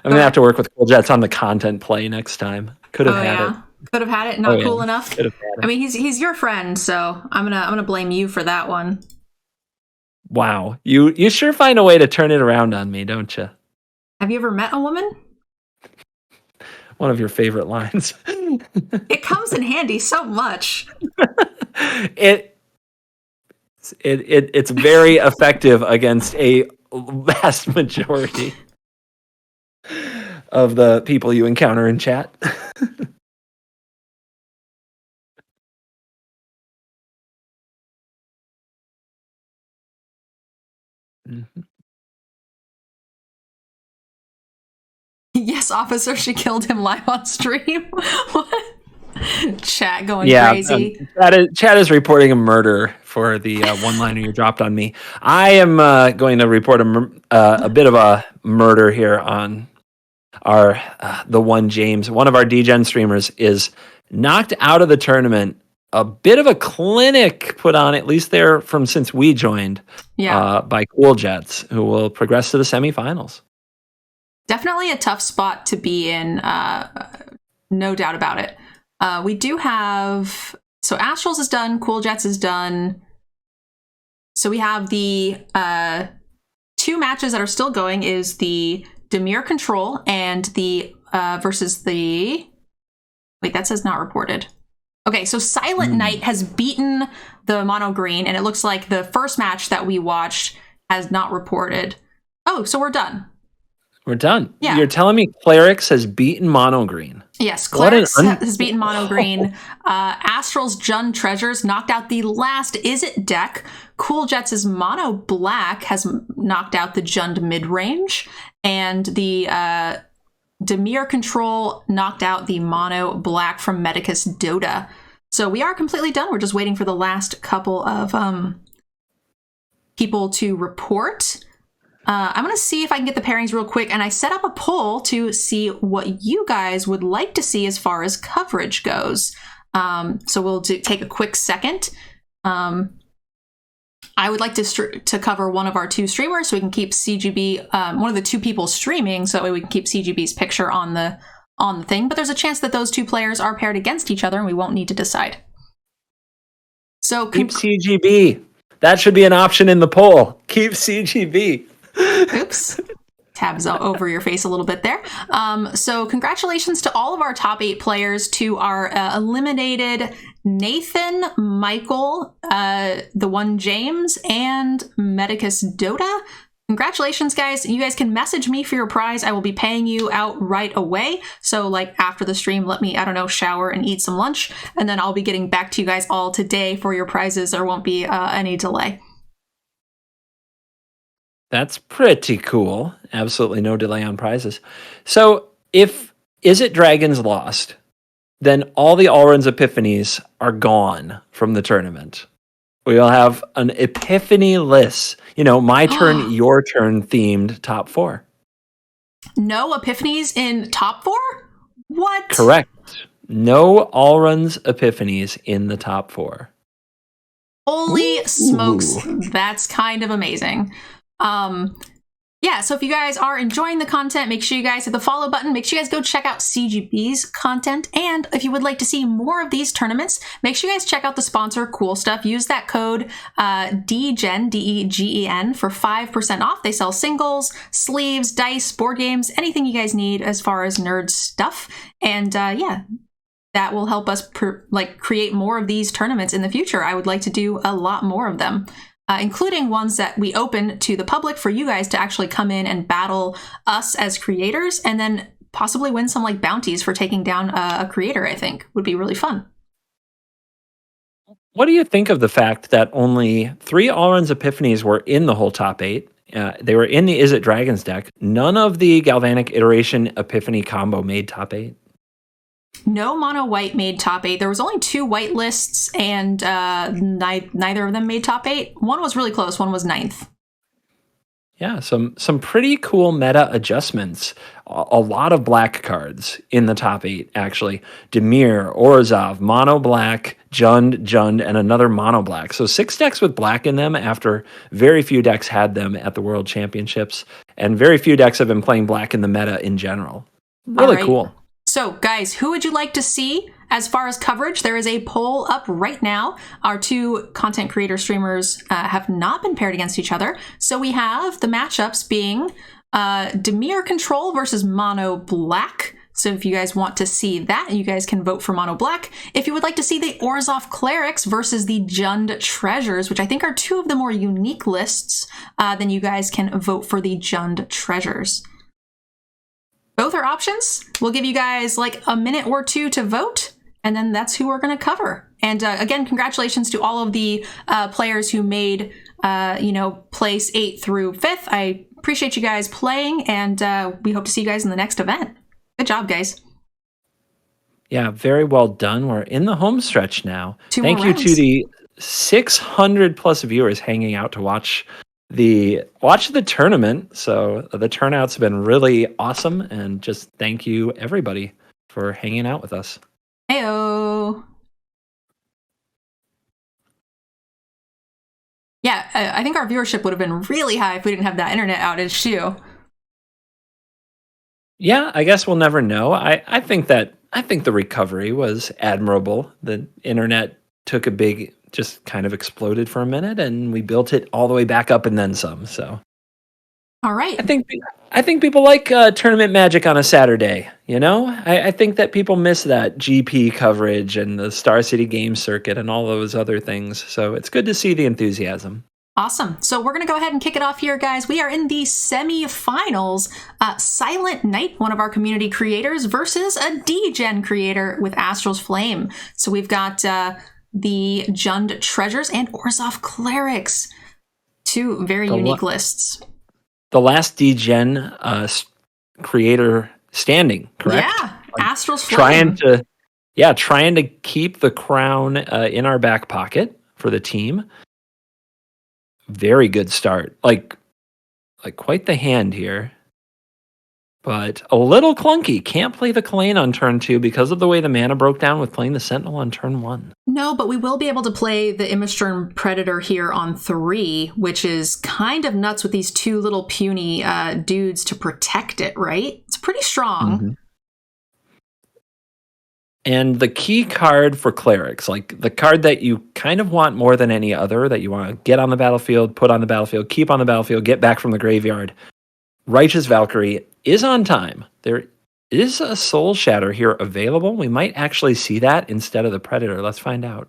gonna have to work with Cool Jets on the content play next time. Could have had it. Could have had it. Not yeah. cool enough. Could have had it. I mean, he's your friend, so I'm gonna blame you for that one. Wow, you sure find a way to turn it around on me, don't you? Have you ever met a woman? One of your favorite lines. It comes in handy so much. It's very effective against a vast majority of the people you encounter in chat. Yes, officer, she killed him live on stream. What? Chat going crazy. Chat is reporting a murder for the one-liner you dropped on me. I am going to report a bit of a murder here on our the one James. One of our DGen streamers is knocked out of the tournament. A bit of a clinic put on, at least there from since we joined, by Cool Jets, who will progress to the semifinals. Definitely a tough spot to be in, no doubt about it. We do have, so Astrals is done, Cool Jets is done. So we have the 2 matches that are still going is the Demir Control and the versus the, wait, that says not reported. Okay, so Silent Knight has beaten the Mono Green, and it looks like the first match that we watched has not reported. Oh, so we're done. We're done. Yeah. You're telling me Clerics has beaten Mono Green. Yes, Clerics has beaten Mono Green. Astral's Jund Treasures knocked out the last Is It deck. Cool Jets' Mono Black has knocked out the Jund mid-range. And the Demir Control knocked out the Mono Black from Medicus Dota. So we are completely done. We're just waiting for the last couple of people to report. I'm going to see if I can get the pairings real quick, and I set up a poll to see what you guys would like to see as far as coverage goes. So we'll take a quick second. I would like to cover one of our 2 streamers so we can keep CGB, one of the 2 people streaming, so that way we can keep CGB's picture on the thing. But there's a chance that those 2 players are paired against each other, and we won't need to decide. So keep CGB. That should be an option in the poll. Keep CGB. Oops. Tabs over your face a little bit there. So congratulations to all of our top 8 players, to our eliminated Nathan, Michael, the one James, and Medicus Dota. Congratulations, guys. You guys can message me for your prize. I will be paying you out right away. So like after the stream, let me, I don't know, shower and eat some lunch. And then I'll be getting back to you guys all today for your prizes. There won't be any delay. That's pretty cool. Absolutely no delay on prizes. So if Is It Dragons lost, then all the Allruns Epiphanies are gone from the tournament. We'll have an Epiphany-less, my turn, your turn themed top 4. No Epiphanies in top 4? What? Correct. No Allruns Epiphanies in the top 4. Holy smokes. That's kind of amazing. Yeah, so if you guys are enjoying the content, make sure you guys hit the follow button. Make sure you guys go check out CGB's content. And if you would like to see more of these tournaments, make sure you guys check out the sponsor, Cool Stuff. Use that code DEGEN, D-E-G-E-N, for 5% off. They sell singles, sleeves, dice, board games, anything you guys need as far as nerd stuff. And yeah, that will help us create more of these tournaments in the future. I would like to do a lot more of them. Including ones that we open to the public for you guys to actually come in and battle us as creators, and then possibly win some bounties for taking down a creator. I think would be really fun. What do you think of the fact that only 3 Allruns Epiphanies were in the whole top 8? They were in the Is It Dragons deck. None of the Galvanic Iteration Epiphany combo made top 8. No mono white made top 8. There was only 2 white lists, and neither of them made top 8. One was really close. One was 9th. Yeah, some pretty cool meta adjustments. A lot of black cards in the top 8, actually. Demir, Orzhov, mono black, Jund, and another mono black. So 6 decks with black in them after very few decks had them at the World Championships. And very few decks have been playing black in the meta in general. Really cool. So, guys, who would you like to see as far as coverage? There is a poll up right now. Our 2 content creator streamers have not been paired against each other. So we have the matchups being Demir Control versus Mono Black. So if you guys want to see that, you guys can vote for Mono Black. If you would like to see the Orzhov Clerics versus the Jund Treasures, which I think are 2 of the more unique lists, then you guys can vote for the Jund Treasures. Both are options. We'll give you guys like a minute or 2 to vote, and then that's who we're going to cover. And again, congratulations to all of the players who made, place 8 through 5th. I appreciate you guys playing, and we hope to see you guys in the next event. Good job, guys. Yeah, very well done. We're in the home stretch now. 2 Thank more you rounds. to the 600 plus viewers hanging out to watch the tournament. So the turnouts have been really awesome, and just thank you everybody for hanging out with us. Heyo. Yeah, I think our viewership would have been really high if we didn't have that internet outage too. Yeah, I guess we'll never know. I think the recovery was admirable. The internet took a big, just kind of exploded for a minute, and we built it all the way back up and then some. So, all right. I think people like tournament magic on a Saturday. I think that people miss that GP coverage and the Star City Game Circuit and all those other things. So it's good to see the enthusiasm. Awesome. So we're going to go ahead and kick it off here, guys. We are in the semi-finals. Silent Knight, one of our community creators, versus a D-Gen creator with Astral's Flame. So we've got the Jund Treasures and Orzhov Clerics. 2 very unique lists. The last D-Gen creator standing, correct? Yeah, Astral's Flame. Trying to keep the crown in our back pocket for the team. Very good start. Like quite the hand here. But a little clunky. Can't play the Kalane on turn 2 because of the way the mana broke down with playing the Sentinel on turn 1. No, but we will be able to play the Imistern Predator here on 3, which is kind of nuts with these 2 little puny dudes to protect it, right? It's pretty strong. Mm-hmm. And the key card for clerics, like the card that you kind of want more than any other, that you want to get on the battlefield, put on the battlefield, keep on the battlefield, get back from the graveyard. Righteous Valkyrie is on time. There is a Soul Shatter here available. We might actually see that instead of the Predator. Let's find out.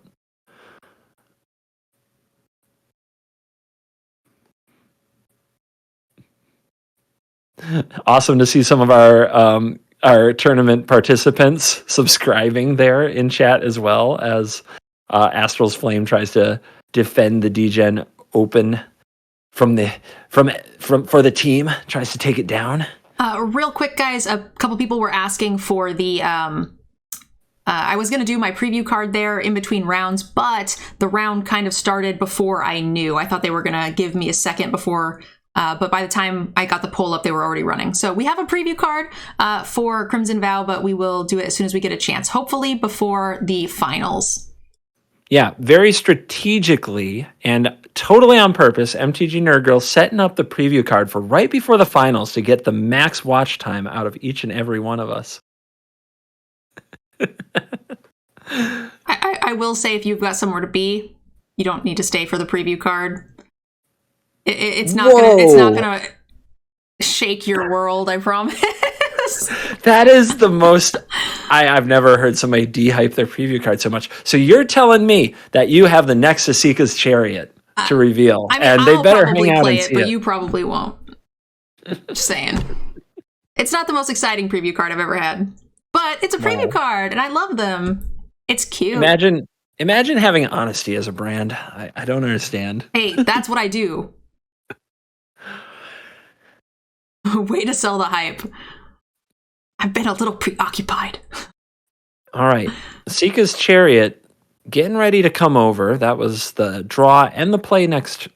Awesome to see some of our tournament participants subscribing there in chat, as well as Astral's Flame tries to defend the D-Gen open for the team, tries to take it down. Real quick, guys, a couple people were asking for the I was going to do my preview card there in between rounds, but the round kind of started before I knew. I thought they were going to give me a second before, but by the time I got the poll up, they were already running. So we have a preview card for Crimson Vow, but we will do it as soon as we get a chance, hopefully before the finals. Yeah, very strategically and totally on purpose, MTG Nerd Girl setting up the preview card for right before the finals to get the max watch time out of each and every one of us. I will say, if you've got somewhere to be, you don't need to stay for the preview card. It's not gonna shake your world, I promise. That is the most I've never heard somebody de-hype their preview card so much. So you're telling me that you have the next Asika's Chariot to reveal, and they better hang out and see it. But you probably won't. Just saying. It's not the most exciting preview card I've ever had, but it's a preview card, and I love them. It's cute. Imagine having honesty as a brand. I don't understand. Hey, that's what I do. Way to sell the hype. I've been a little preoccupied. All right. Sika's Chariot getting ready to come over. That was the draw and the play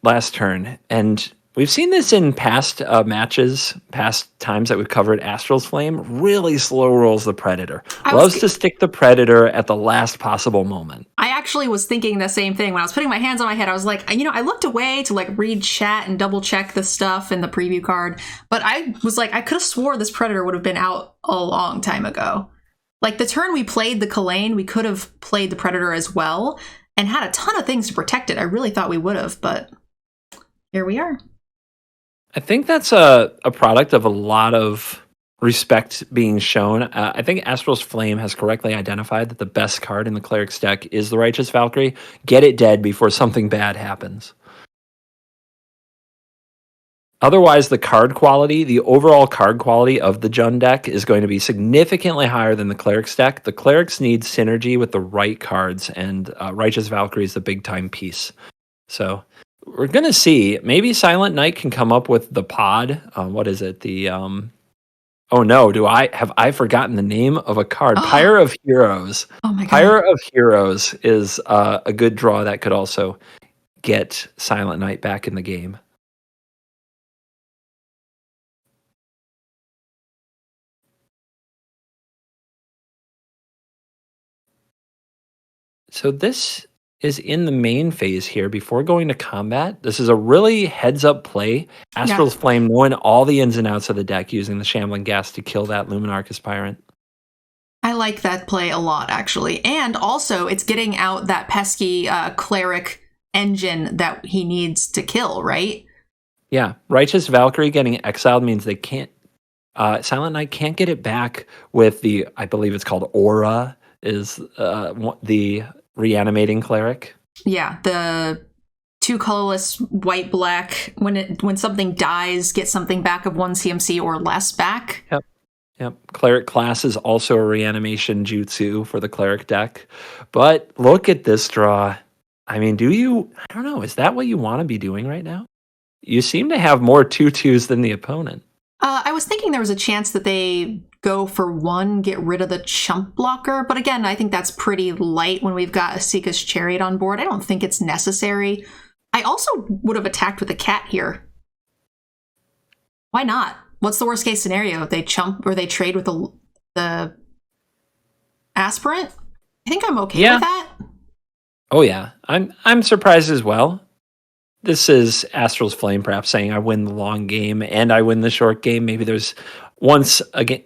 last turn. And we've seen this in past matches, past times that we've covered Astral's Flame. Really slow rolls the Predator. Loves to stick the Predator at the last possible moment. I actually was thinking the same thing. When I was putting my hands on my head, I was like, I looked away to like read chat and double check the stuff in the preview card. But I was like, I could have swore this Predator would have been out a long time ago. Like the turn we played the Kalain, we could have played the Predator as well and had a ton of things to protect it. I really thought we would have, but here we are. I think that's a product of a lot of respect being shown. I think Astral's Flame has correctly identified that the best card in the Cleric's deck is the Righteous Valkyrie. Get it dead before something bad happens. Otherwise, the overall card quality of the Jund deck is going to be significantly higher than the Cleric's deck. The Clerics need synergy with the right cards, and Righteous Valkyrie is the big-time piece. So we're going to see. Maybe Silent Knight can come up with the pod. What is it? Oh no, have I forgotten the name of a card? Pyre of Heroes. Oh my god. Pyre of Heroes is a good draw that could also get Silent Knight back in the game. So this is in the main phase here before going to combat. This is a really heads-up play. Astral's Flame knowing all the ins and outs of the deck, using the Shambling Gas to kill that Luminarch Aspirant. I like that play a lot, actually. And also, it's getting out that pesky Cleric engine that he needs to kill, right? Yeah. Righteous Valkyrie getting exiled means they can't... Silent Knight can't get it back with the... I believe it's called Aura, is the reanimating cleric. Yeah, the 2 colorless white black. When something dies, get something back of 1 CMC or less back. Yep. Cleric class is also a reanimation jutsu for the cleric deck. But look at this draw. I mean, I don't know, is that what you want to be doing right now? You seem to have more 2/2s than the opponent. I was thinking there was a chance that they go for 1, get rid of the chump blocker. But again, I think that's pretty light when we've got a Sika's Chariot on board. I don't think it's necessary. I also would have attacked with a cat here. Why not? What's the worst case scenario? They chump or they trade with the aspirant? I think I'm okay with that. Oh yeah. I'm surprised as well. This is Astral's Flame perhaps saying I win the long game and I win the short game. Maybe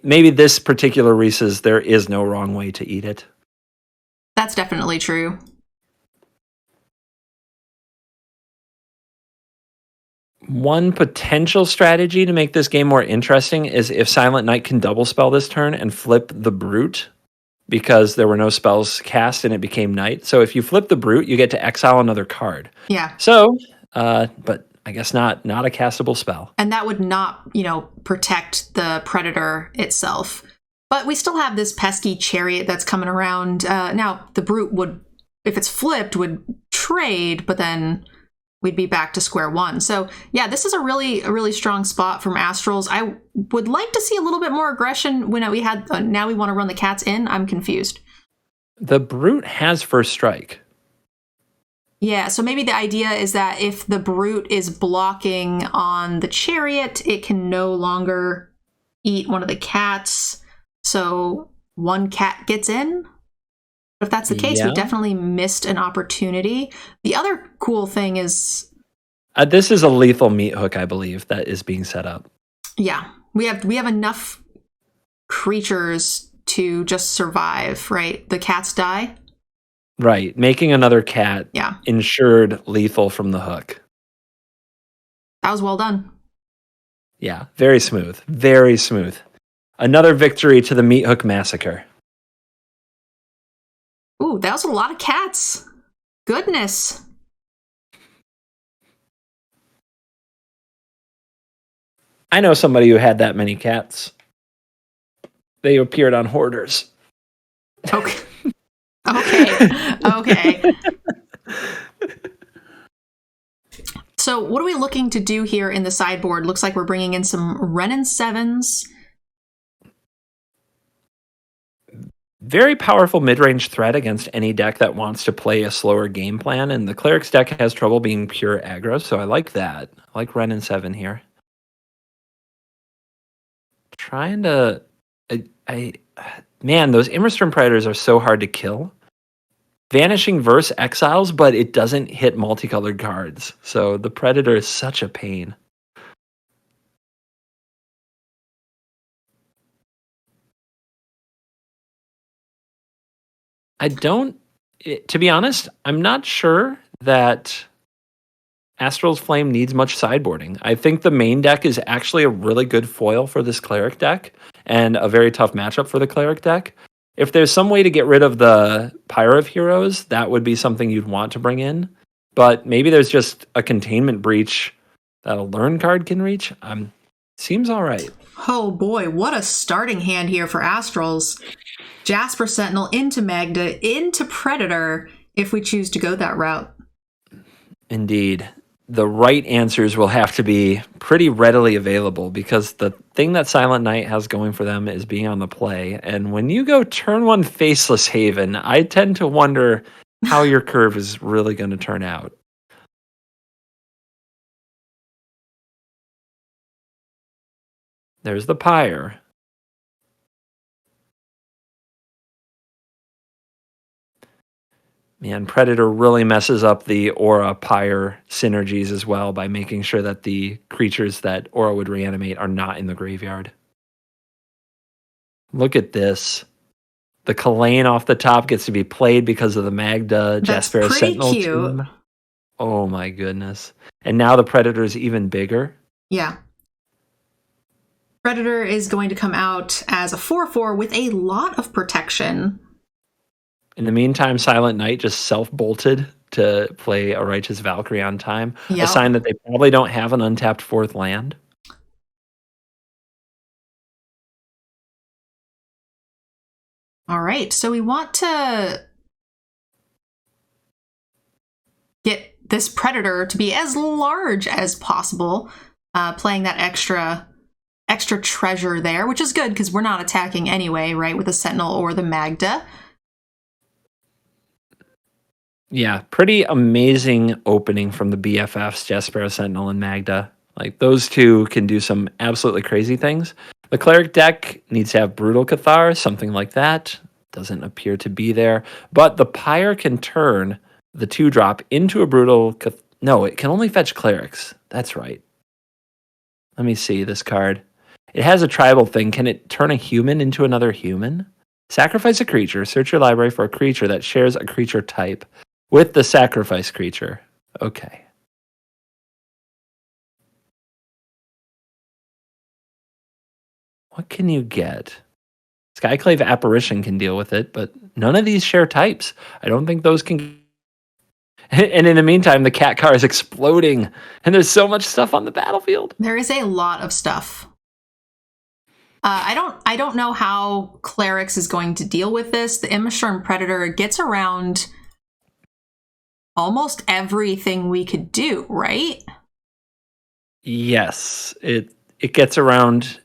maybe this particular Reese's, there is no wrong way to eat it. That's definitely true. One potential strategy to make this game more interesting is if Silent Knight can double spell this turn and flip the Brute, because there were no spells cast and it became Knight. So if you flip the Brute, you get to exile another card. Yeah. So, but I guess not a castable spell. And that would not, protect the Predator itself. But we still have this pesky Chariot that's coming around. Now, the Brute would, if it's flipped, would trade, but then we'd be back to square one. So yeah, this is a really strong spot from Astrals. I would like to see a little bit more aggression when we had, now we want to run the cats in. I'm confused. The Brute has first strike. Yeah, so maybe the idea is that if the Brute is blocking on the Chariot, it can no longer eat one of the cats. So one cat gets in. If that's the case, we definitely missed an opportunity. The other cool thing is... this is a lethal meat hook, I believe, that is being set up. Yeah, we have enough creatures to just survive, right? The cats die? Right, making another cat ensured lethal from the hook. That was well done. Yeah, very smooth. Very smooth. Another victory to the Meat Hook Massacre. Ooh, that was a lot of cats. Goodness. I know somebody who had that many cats. They appeared on Hoarders. Okay. Okay. So what are we looking to do here in the sideboard? Looks like we're bringing in some Renin 7s. very powerful mid-range threat against any deck that wants to play a slower game plan, and the Cleric's deck has trouble being pure aggro, so I like that. I like Ren and 7 here. Trying to... Man, those Immersturm Predators are so hard to kill. Vanishing verse exiles, but it doesn't hit multicolored cards, so the Predator is such a pain. To be honest, I'm not sure that Astral's Flame needs much sideboarding. I think the main deck is actually a really good foil for this Cleric deck and a very tough matchup for the Cleric deck. If there's some way to get rid of the Pyre of Heroes, that would be something you'd want to bring in. But maybe there's just a Containment Breach that a Learn card can reach. Seems all right. Oh boy, what a starting hand here for Astrals. Jasper Sentinel into Magda, into Predator, if we choose to go that route. Indeed. The right answers will have to be pretty readily available because the thing that Silent Knight has going for them is being on the play. And when you go turn 1 Faceless Haven, I tend to wonder how your curve is really going to turn out. There's the Pyre. Man, Predator really messes up the Aura Pyre synergies as well by making sure that the creatures that Aura would reanimate are not in the graveyard. Look at this. The Kalane off the top gets to be played because of the Magda Jaspera Sentinel cute. team. Oh my goodness. And now the Predator is even bigger. Yeah. Predator is going to come out as a 4/4 with a lot of protection. In the meantime, Silent Knight just self-bolted to play a Righteous Valkyrie on time. Yep. A sign that they probably don't have an untapped 4th land. All right, so we want to get this Predator to be as large as possible, playing that extra treasure there, which is good because we're not attacking anyway, right, with the Sentinel or the Magda. Yeah, pretty amazing opening from the BFFs, Jaspera Sentinel and Magda. Like, those two can do some absolutely crazy things. The Cleric deck needs to have Brutal Cathar, something like that. Doesn't appear to be there. But the Pyre can turn the 2-drop into a Brutal No, it can only fetch Clerics. That's right. Let me see this card. It has a tribal thing. Can it turn a human into another human? Sacrifice a creature. Search your library for a creature that shares a creature type with the sacrifice creature. Okay. What can you get? Skyclave Apparition can deal with it, but none of these share types. I don't think those can... And in the meantime, the cat car is exploding, and there's so much stuff on the battlefield. There is a lot of stuff. I don't know how Clerics is going to deal with this. The Immersturm Predator gets around almost everything we could do, right? Yes, it gets around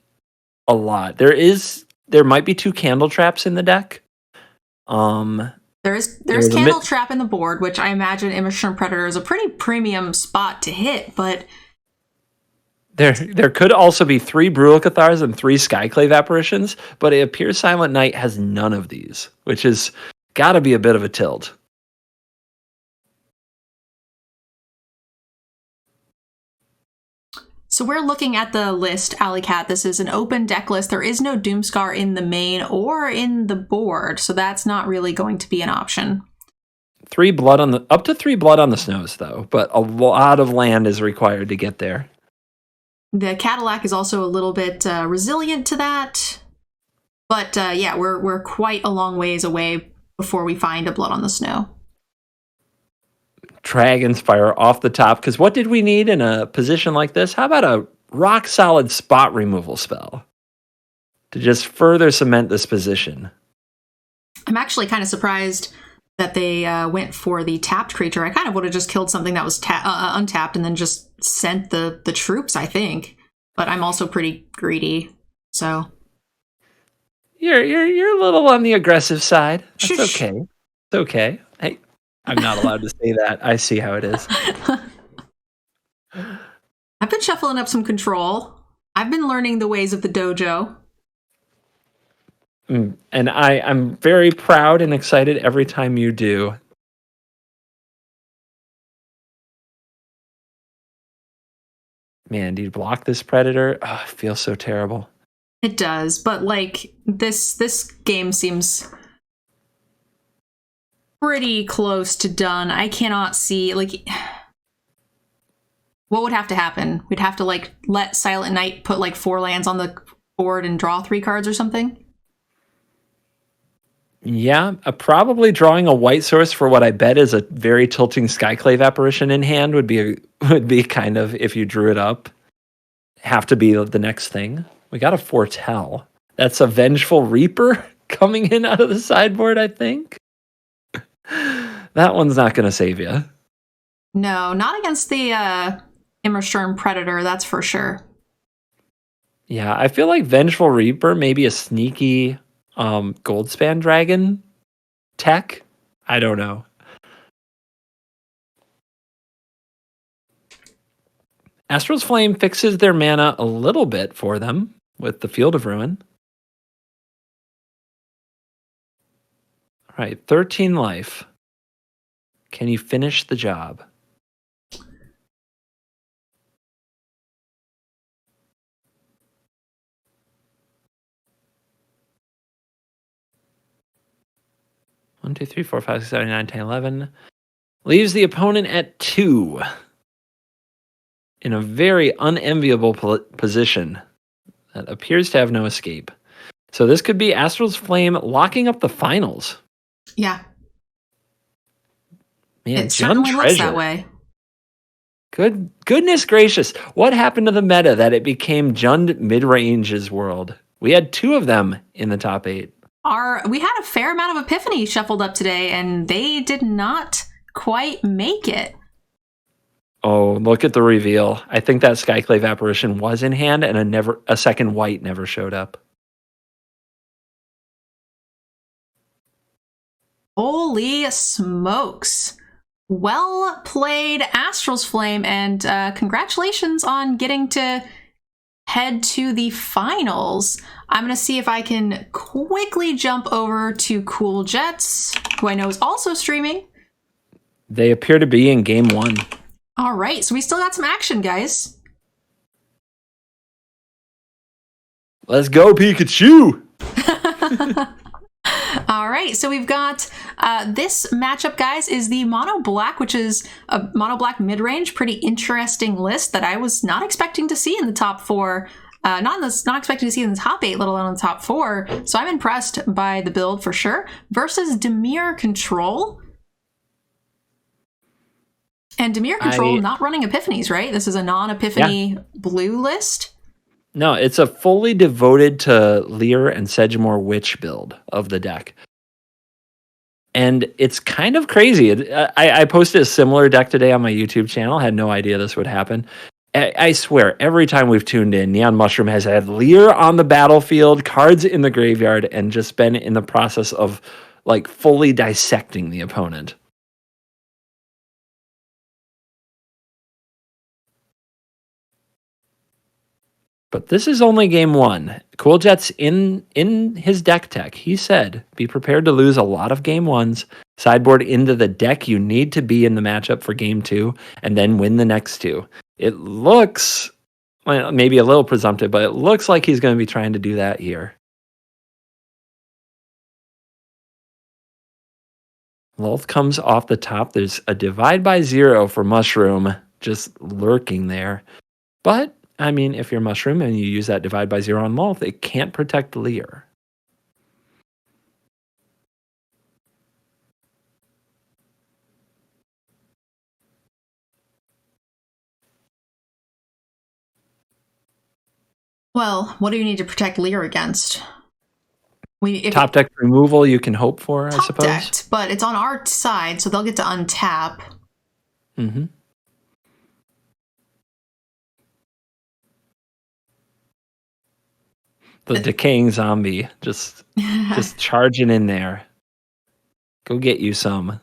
a lot. There might be 2 Candle Traps in the deck. There's Candle Trap in the board, which I imagine Immersturm Predator is a pretty premium spot to hit, but there could also be 3 Brutal Cathars and 3 Skyclave Apparitions, but it appears Silent Knight has none of these, which is gotta be a bit of a tilt. So we're looking at the list, Alley Cat. This is an open deck list. There is no Doomscar in the main or in the board, so that's not really going to be an option. Up to 3 blood on the snows, though, but a lot of land is required to get there. The Cadillac is also a little bit resilient to that, but yeah, we're quite a long ways away before we find a blood on the snow. Dragon's Fire off the top, because what did we need in a position like this? How about a rock-solid spot removal spell to just further cement this position? I'm actually kind of surprised that they went for the tapped creature. I kind of would have just killed something that was untapped and then just sent the troops, I think. But I'm also pretty greedy, so... You're a little on the aggressive side. That's Shush. okay. It's okay. Hey, I'm not allowed to say that. I see how it is. I've been shuffling up some control. I've been learning the ways of the dojo. And I'm very proud and excited every time you do. Man, do you block this predator? Oh, it feels so terrible. It does, but like this game seems pretty close to done. I cannot see like what would have to happen. We'd have to like let Silent Knight put like 4 lands on the board and draw 3 cards or something. Yeah, probably drawing a white source for what I bet is a very tilting Skyclave apparition in hand would be kind of, if you drew it up, have to be the next thing. We got a Foretell. That's a Vengeful Reaper coming in out of the sideboard, I think. That one's not going to save you. No, not against the Immersturm Predator, that's for sure. Yeah, I feel like Vengeful Reaper, maybe a sneaky Goldspan Dragon tech. I don't know. Astral's Flame fixes their mana a little bit for them with the Field of Ruin. All right, 13 life. Can you finish the job? One, 2, 3, 4, 5, 6, 7, 8, 9, 10, 11. Leaves the opponent at 2 in a very unenviable position that appears to have no escape. So this could be Astral's Flame locking up the finals. Yeah. Man, It certainly looks that way. Goodness gracious. What happened to the meta that it became Jund mid-range's world? We had 2 of them in the top 8. We had a fair amount of Epiphany shuffled up today, and they did not quite make it. Oh, look at the reveal. I think that Skyclave apparition was in hand, and a second white never showed up. Holy smokes. Well played, Astral's Flame, and congratulations on getting to head to the finals. I'm going to see if I can quickly jump over to Cool Jets, who I know is also streaming. They appear to be in game 1. All right, so we still got some action, guys. Let's go, Pikachu! All right, so we've got this matchup, guys, is the Mono Black, which is a Mono Black mid-range. Pretty interesting list that I was not expecting to see in the top 4. Not expecting to see in the top 8, let alone in the top 4. So I'm impressed by the build for sure. Versus Dimir Control. And Dimir Control not running Epiphanies, right? This is a non-Epiphany blue list. No, it's a fully devoted to Lear and Sedgemoor Witch build of the deck. And it's kind of crazy. I posted a similar deck today on my YouTube channel. Had no idea this would happen. I swear, every time we've tuned in, Neon Mushroom has had Lear on the battlefield, cards in the graveyard, and just been in the process of like fully dissecting the opponent. But this is only game 1. Cool Jet's in his deck tech. He said, be prepared to lose a lot of game 1s. Sideboard into the deck you need to be in the matchup for game 2, and then win the next 2. It looks, well, maybe a little presumptive, but it looks like he's going to be trying to do that here. Lolth comes off the top. There's a divide by 0 for Mushroom just lurking there. But I mean, if you're Mushroom and you use that divide by 0 on Lolth, it can't protect Lear. Well, what do you need to protect Lear against? Top deck removal you can hope for, I suppose. Decked, but it's on our side, so they'll get to untap. Mm-hmm. The decaying zombie just charging in there. Go get you some.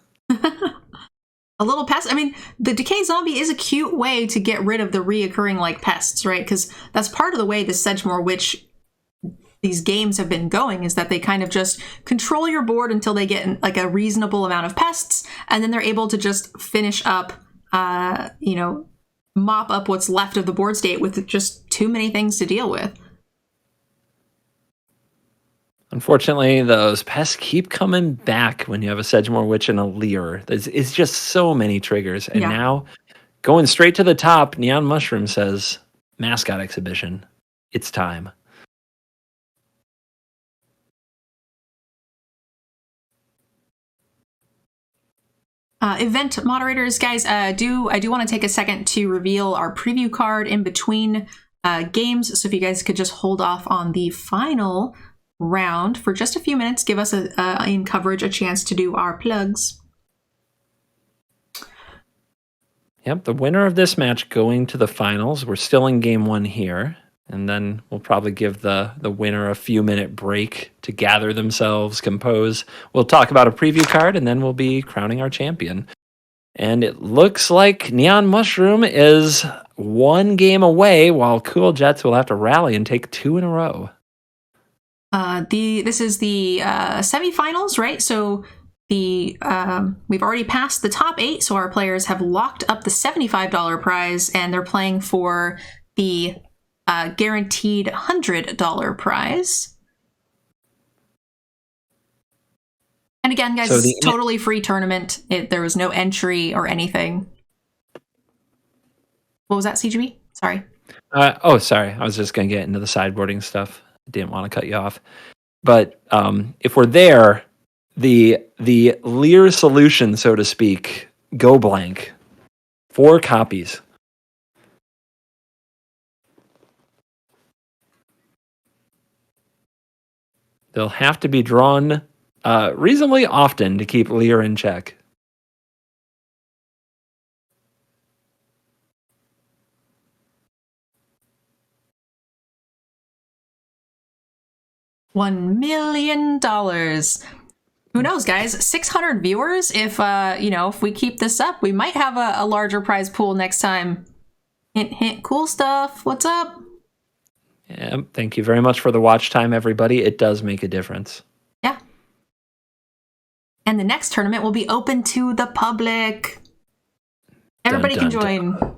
A little pest. I mean, the decay zombie is a cute way to get rid of the reoccurring like pests, right? Because that's part of the way the Sedgemoor Witch these games have been going, is that they kind of just control your board until they get like a reasonable amount of pests, and then they're able to just finish up, mop up what's left of the board state with just too many things to deal with. Unfortunately, those pests keep coming back when you have a Sedgemoor Witch and a Leer. It's just so many triggers. And now, going straight to the top, Neon Mushroom says, mascot exhibition. It's time. Event moderators, guys, I do want to take a second to reveal our preview card in between games. So if you guys could just hold off on the final round for just a few minutes, give us in coverage a chance to do our plugs. Yep, the winner of this match going to the finals. We're still in game 1 here. And then we'll probably give the winner a few-minute break to gather themselves, compose. We'll talk about a preview card, and then we'll be crowning our champion. And it looks like Neon Mushroom is 1 game away, while Cool Jets will have to rally and take 2 in a row. This is the semifinals, right? So we've already passed the top 8, so our players have locked up the $75 prize, and they're playing for the guaranteed $100 prize. And again, guys, it's totally free tournament. There was no entry or anything. What was that, CGB? Sorry. Sorry. I was just going to get into the sideboarding stuff. Didn't want to cut you off. But if we're there, the Leer solution, so to speak, go blank. 4 copies. They'll have to be drawn reasonably often to keep Leer in check. $1 million. Who knows, guys? 600 viewers. If we keep this up, we might have a larger prize pool next time. Hint, hint. Cool stuff. What's up? Yeah, thank you very much for the watch time, everybody. It does make a difference. Yeah. And the next tournament will be open to the public. Everybody can join.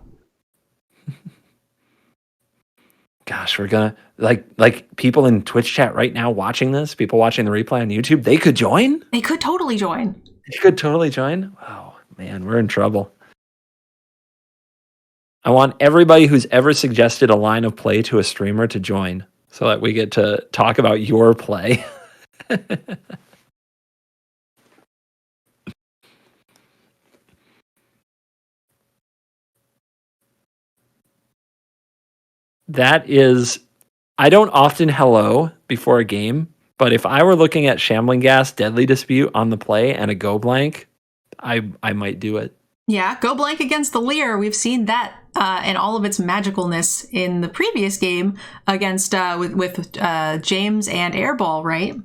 Gosh, we're gonna like people in Twitch chat right now watching this, people watching the replay on YouTube, they could join? They could totally join. They could totally join? Oh, man, we're in trouble. I want everybody who's ever suggested a line of play to a streamer to join so that we get to talk about your play. That is, I don't often hello before a game, but if I were looking at Shambling Gas, Deadly Dispute on the play and a go blank, I might do it. Yeah, go blank against the Leer. We've seen that and all of its magicalness in the previous game against with James and Airball, right?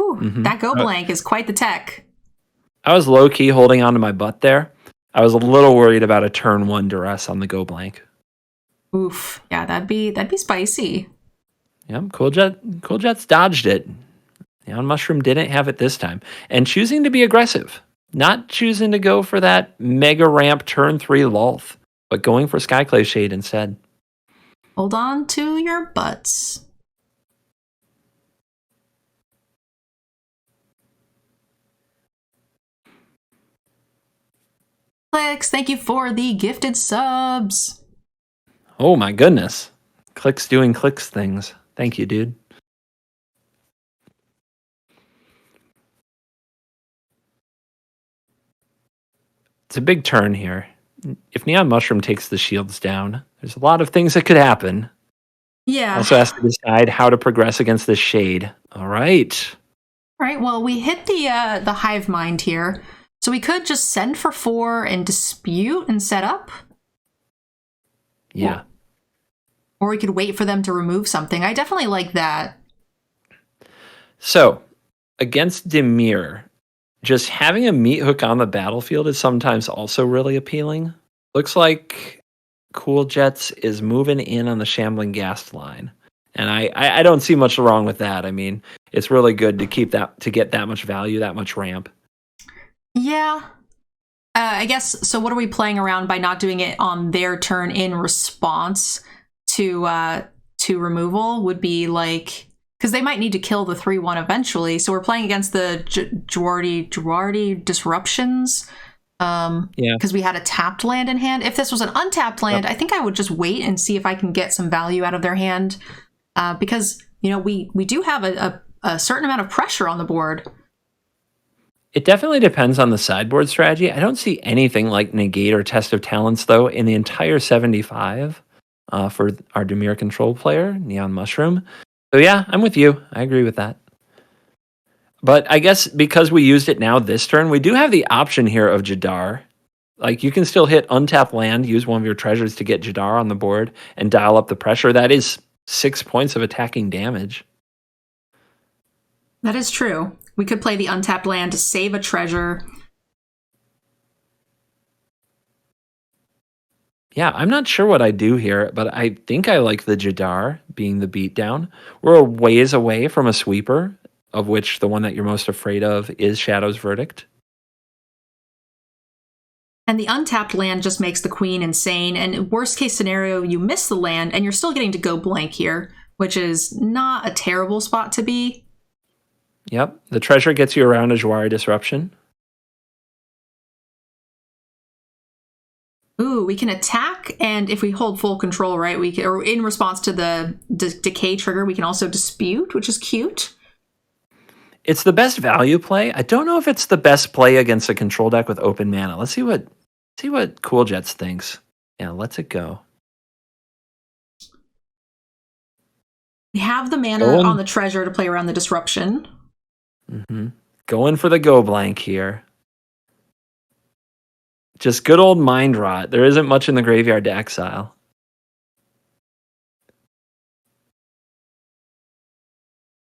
Ooh, That go blank is quite the tech. I was low key holding onto my butt there. I was a little worried about a turn 1 duress on the go blank. Oof, yeah, that'd be spicy. Yep, Cool Jets dodged it. Neon Mushroom didn't have it this time, and choosing to be aggressive. Not choosing to go for that mega ramp turn 3 Lulth, but going for Skyclave Shade instead. Hold on to your butts. Clicks, thank you for the gifted subs. Oh my goodness. Clicks doing clicks things. Thank you, dude. It's a big turn here. If Neon Mushroom takes the shields down, there's a lot of things that could happen. Yeah. Also has to decide how to progress against this shade. All right. All right, well, we hit the hive mind here. So we could just send for 4 and dispute and set up. Yeah. Or we could wait for them to remove something. I definitely like that. So, against Dimir, just having a meat hook on the battlefield is sometimes also really appealing. Looks like Cool Jets is moving in on the Shambling Gas line. And I don't see much wrong with that. I mean, it's really good to get that much value, that much ramp. Yeah. I guess, so what are we playing around by not doing it on their turn in response to removal would be like, because they might need to kill the 3/1 eventually. So we're playing against the Juardi Disruptions. Because we had a tapped land in hand. If this was an untapped land, I think I would just wait and see if I can get some value out of their hand. Because, we do have a certain amount of pressure on the board. It definitely depends on the sideboard strategy. I don't see anything like Negate or Test of Talents, though, in the entire 75 for our Dimir control player, Neon Mushroom. So yeah, I'm with you. I agree with that. But I guess because we used it now this turn, we do have the option here of Jadar. Like, you can still hit untap land, use one of your treasures to get Jadar on the board, and dial up the pressure. That is 6 points of attacking damage. That is true. We could play the untapped land to save a treasure. Yeah, I'm not sure what I do here, but I think I like the Jadar being the beatdown. We're a ways away from a sweeper, of which the one that you're most afraid of is Shadow's Verdict. And the untapped land just makes the queen insane. And worst case scenario, you miss the land and you're still getting to go blank here, which is not a terrible spot to be. Yep, the treasure gets you around a Juari Disruption. Ooh, we can attack, and if we hold full control, right, we can, or in response to the decay trigger, we can also dispute, which is cute. It's the best value play. I don't know if it's the best play against a control deck with open mana. Let's see what Cool Jets thinks. Yeah, let's it go. We have the mana on the treasure to play around the disruption. Going for the go blank here. Just good old mind rot. There isn't much in the graveyard to exile.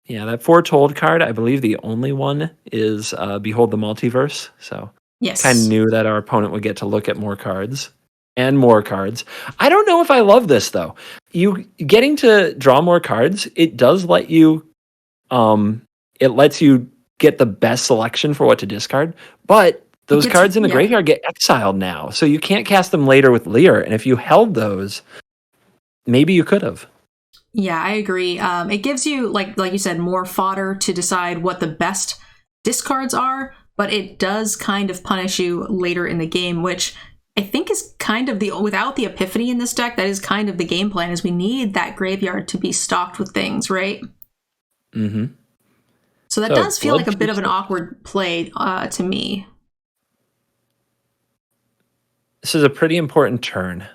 Yeah, that Foretold card, I believe the only one is Behold the Multiverse. So yes, kind of knew that our opponent would get to look at more cards and more cards. I don't know if I love this though. You getting to draw more cards, it does let you it lets you get the best selection for what to discard, but those cards in the graveyard get exiled now, so you can't cast them later with Leer. And if you held those, maybe you could have. Yeah, I agree. It gives you, like you said, more fodder to decide what the best discards are, but it does kind of punish you later in the game, which I think is kind of without the Epiphany in this deck, that is kind of the game plan, is we need that graveyard to be stocked with things, right? Mm-hmm. So that does feel like a bit of an awkward play to me. This is a pretty important turn.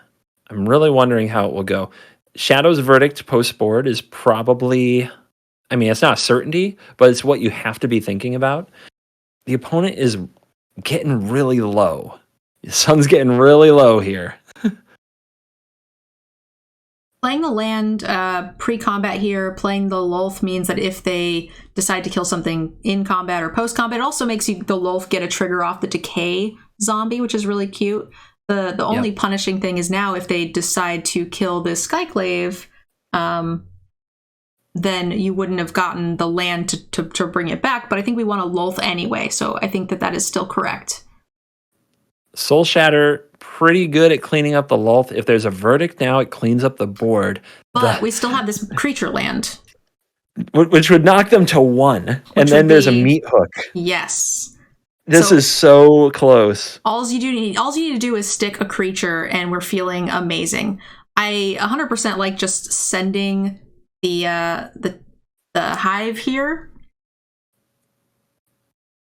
I'm really wondering how it will go. Shadow's Verdict post-board is probably, I mean, it's not a certainty, but it's what you have to be thinking about. The opponent is getting really low. The sun's getting really low here. Playing a land pre-combat here, playing the Lolth means that if they decide to kill something in combat or post-combat, it also makes the Lolth get a trigger off the Decay zombie, which is really cute. The only punishing thing is now if they decide to kill this Skyclave, then you wouldn't have gotten the land to bring it back, but I think we want a Lolth anyway, so I think that is still correct. Soul Shatter, pretty good at cleaning up the Lolth. If there's a Verdict now, it cleans up the board. But we still have this creature land. Which would knock them to 1, and then there's a meat hook. Yes. This is so close. All you need to do is stick a creature, and we're feeling amazing. I 100% like just sending the Hive here,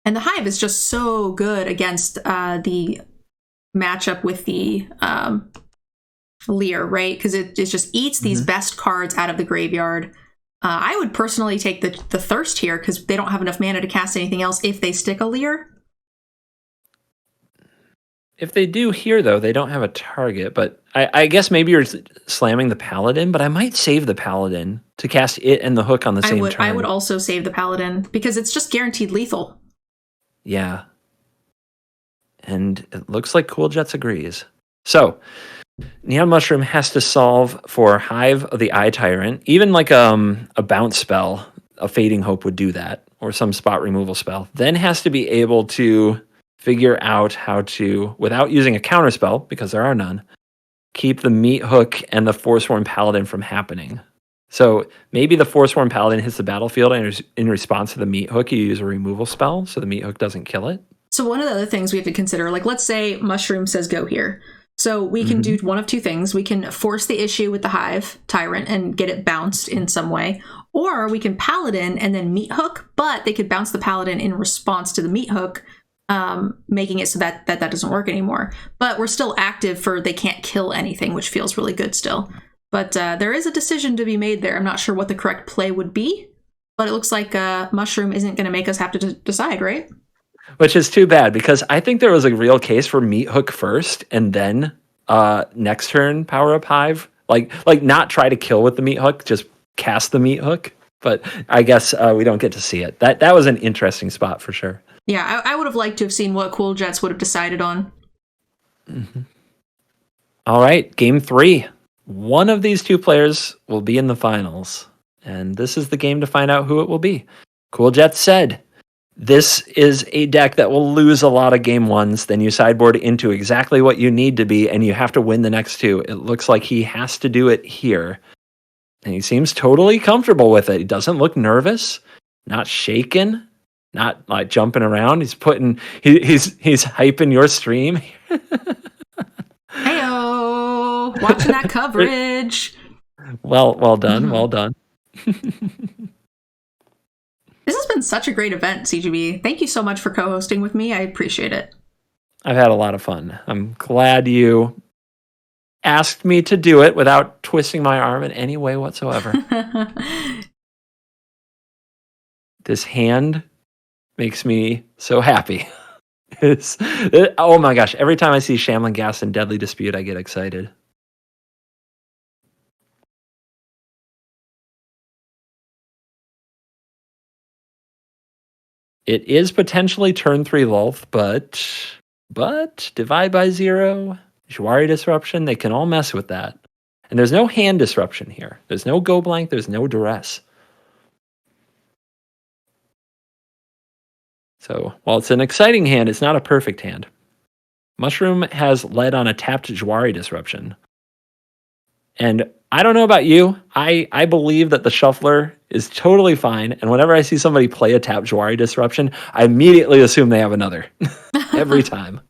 and the Hive is just so good against the matchup with the Leer, right? Because it just eats these best cards out of the graveyard. I would personally take the Thirst here because they don't have enough mana to cast anything else if they stick a Leer. If they do here, though, they don't have a target, but I guess maybe you're slamming the Paladin, but I might save the Paladin to cast it and the hook on the same turn. I would also save the Paladin because it's just guaranteed lethal. Yeah. And it looks like Cool Jets agrees. So, Neon Mushroom has to solve for Hive of the Eye Tyrant. Even like a bounce spell, a Fading Hope would do that, or some spot removal spell. Then has to be able to figure out how to, without using a counter spell, because there are none, keep the Meat Hook and the Forsworn Paladin from happening. So maybe the Forsworn Paladin hits the battlefield, and in response to the Meat Hook, you use a removal spell, so the Meat Hook doesn't kill it. So one of the other things we have to consider, like let's say Mushroom says go here. So we can do one of two things. We can force the issue with the Hive Tyrant and get it bounced in some way. Or we can Paladin and then Meat Hook, but they could bounce the Paladin in response to the Meat Hook, making it so that doesn't work anymore. But we're still active for they can't kill anything, which feels really good still. But there is a decision to be made there. I'm not sure what the correct play would be, but it looks like Mushroom isn't going to make us have to decide, right? Which is too bad, because I think there was a real case for Meat Hook first and then next turn power up Hive. Like not try to kill with the Meat Hook, just cast the Meat Hook. But I guess we don't get to see it. That was an interesting spot for sure. Yeah, I would have liked to have seen what Cool Jets would have decided on. All right, game 3. One of these two players will be in the finals, and this is the game to find out who it will be. Cool Jets said, this is a deck that will lose a lot of game ones. Then you sideboard into exactly what you need to be, and you have to win the next two. It looks like he has to do it here. And he seems totally comfortable with it. He doesn't look nervous, not shaken, not like jumping around. He's he's hyping your stream. Heyo, watching that coverage. Well done, well done. This has been such a great event, CGB. Thank you so much for co-hosting with me. I appreciate it. I've had a lot of fun. I'm glad you asked me to do it without twisting my arm in any way whatsoever. This hand makes me so happy. Oh my gosh, every time I see Shambling Gas and Deadly Dispute, I get excited. It is potentially turn 3 Lulth, but Divide by Zero, Jwari Disruption, they can all mess with that. And there's no hand disruption here. There's no go blank, there's no duress. So while it's an exciting hand, it's not a perfect hand. Mushroom has led on a tapped Jwari Disruption. And I don't know about you, I believe that the shuffler is totally fine, and whenever I see somebody play a tapped Jwari Disruption, I immediately assume they have another. Every time.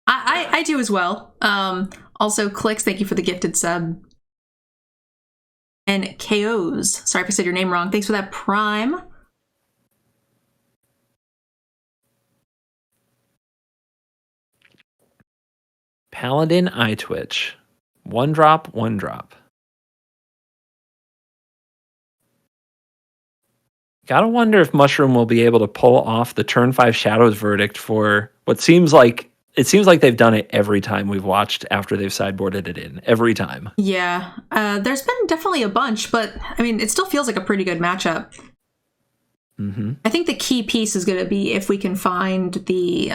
I do as well. Also, Clicks, thank you for the gifted sub. And KOs, sorry if I said your name wrong. Thanks for that Prime. Paladin Eye Twitch. 1-drop, 1-drop. Gotta wonder if Mushroom will be able to pull off the turn 5 Shadows verdict for what seems like they've done it every time we've watched after they've sideboarded it in. Every time. Yeah. There's been definitely a bunch, but I mean, it still feels like a pretty good matchup. Mm-hmm. I think the key piece is going to be if we can find the...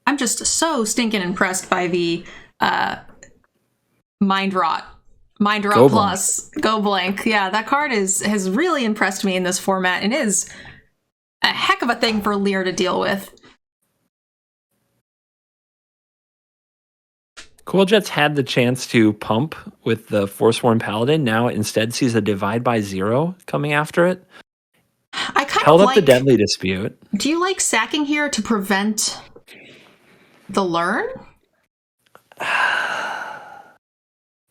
I'm just so stinking impressed by the Mind Rot. Mind Rot Go Plus. Go Blank. Yeah, that card has really impressed me in this format and is a heck of a thing for Lear to deal with. Cool Jets had the chance to pump with the Forsworn Paladin. Now it instead sees a Divide by Zero coming after it. I kind held of up the Deadly Dispute. Do you like sacking here to prevent the learn?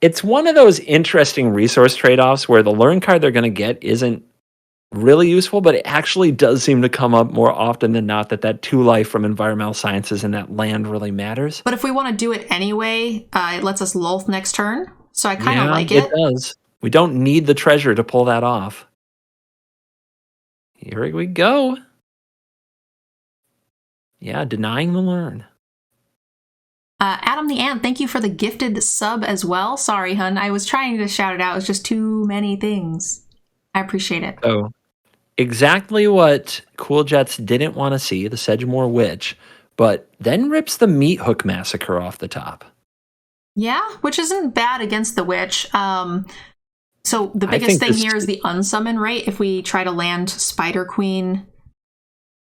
It's one of those interesting resource trade-offs where the learn card they're going to get isn't really useful, but it actually does seem to come up more often than not that 2 life from environmental sciences and that land really matters. But if we want to do it anyway, it lets us lulth next turn. So I kind of like it. It does. We don't need the treasure to pull that off. Here we go. Yeah, denying the learn. Adam the Ant, thank you for the gifted sub as well. Sorry, hun. I was trying to shout it out. It's just too many things. I appreciate it. So exactly what Cool Jets didn't want to see, the Sedgemoor Witch, but then rips the Meat Hook Massacre off the top. Yeah, which isn't bad against the Witch. So the I biggest think thing this- here is the unsummon, right? If we try to land Spider Queen,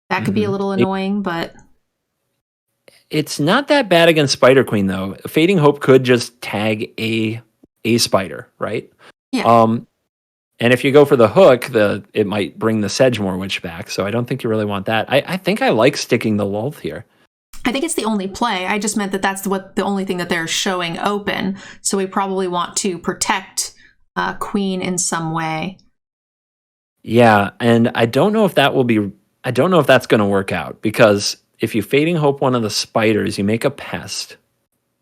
that could be a little annoying, but... It's not that bad against Spider Queen, though. Fading Hope could just tag a spider, right? Yeah. And if you go for the hook, it might bring the Sedgemoor Witch back. So I don't think you really want that. I think I like sticking the Lulth here. I think it's the only play. I just meant that that's the only thing that they're showing open. So we probably want to protect Queen in some way. Yeah, and I don't know if that's going to work out, because if you Fading Hope one of the spiders, you make a pest.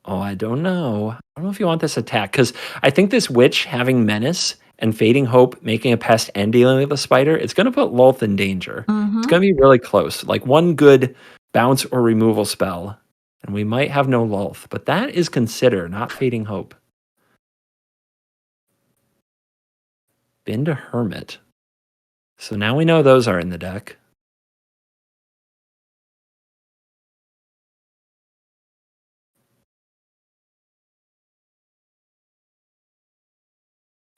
Oh, I don't know. I don't know if you want this attack, because I think this Witch having Menace and Fading Hope making a pest and dealing with the spider, it's going to put Lulth in danger. It's going to be really close. Like one good bounce or removal spell, and we might have no Lulth, but that is Consider, not Fading Hope. Been to Hermit. So now we know those are in the deck.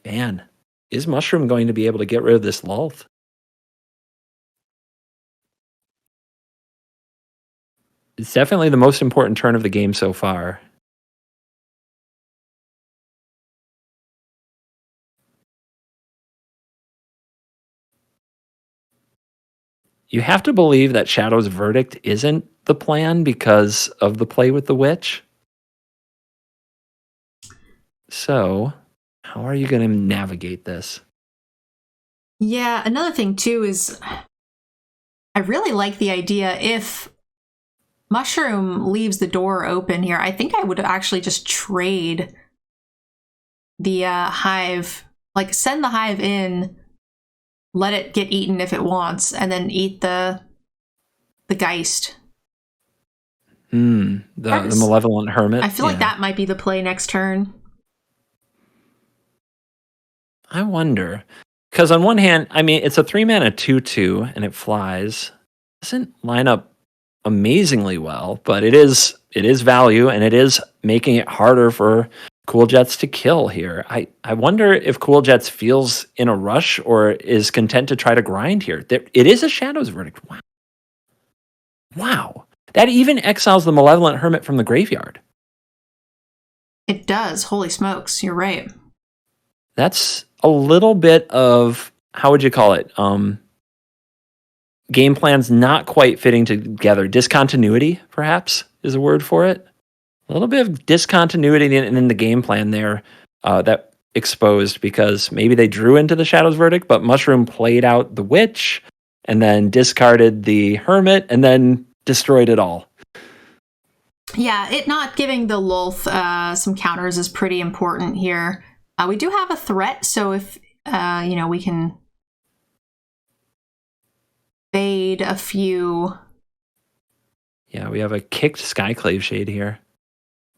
Man, is Mushroom going to be able to get rid of this Lulth? It's definitely the most important turn of the game so far. You have to believe that Shadow's Verdict isn't the plan because of the play with the Witch. So, how are you going to navigate this? Yeah, another thing too is I really like the idea if Mushroom leaves the door open here. I think I would actually just trade the hive, like send the hive in, let it get eaten if it wants, and then eat the Geist. The Malevolent Hermit. I feel like that might be the play next turn. I wonder. Because on one hand, I mean, it's a 3-mana 2/2 and it flies. Doesn't line up amazingly well, but it is value, and it is making it harder for Cool Jets to kill here. I wonder if Cool Jets feels in a rush or is content to try to grind here. It is a Shadow's Verdict. Wow. That even exiles the Malevolent Hermit from the graveyard. It does. Holy smokes. You're right. That's a little bit of, how would you call it? Game plans not quite fitting together. Discontinuity, perhaps, is a word for it. A little bit of discontinuity in the game plan there that exposed, because maybe they drew into the Shadow's Verdict, but Mushroom played out the Witch and then discarded the Hermit and then destroyed it all. Yeah, it not giving the Lulth some counters is pretty important here. We do have a threat, so if we can fade a few. Yeah, we have a kicked Skyclave Shade here.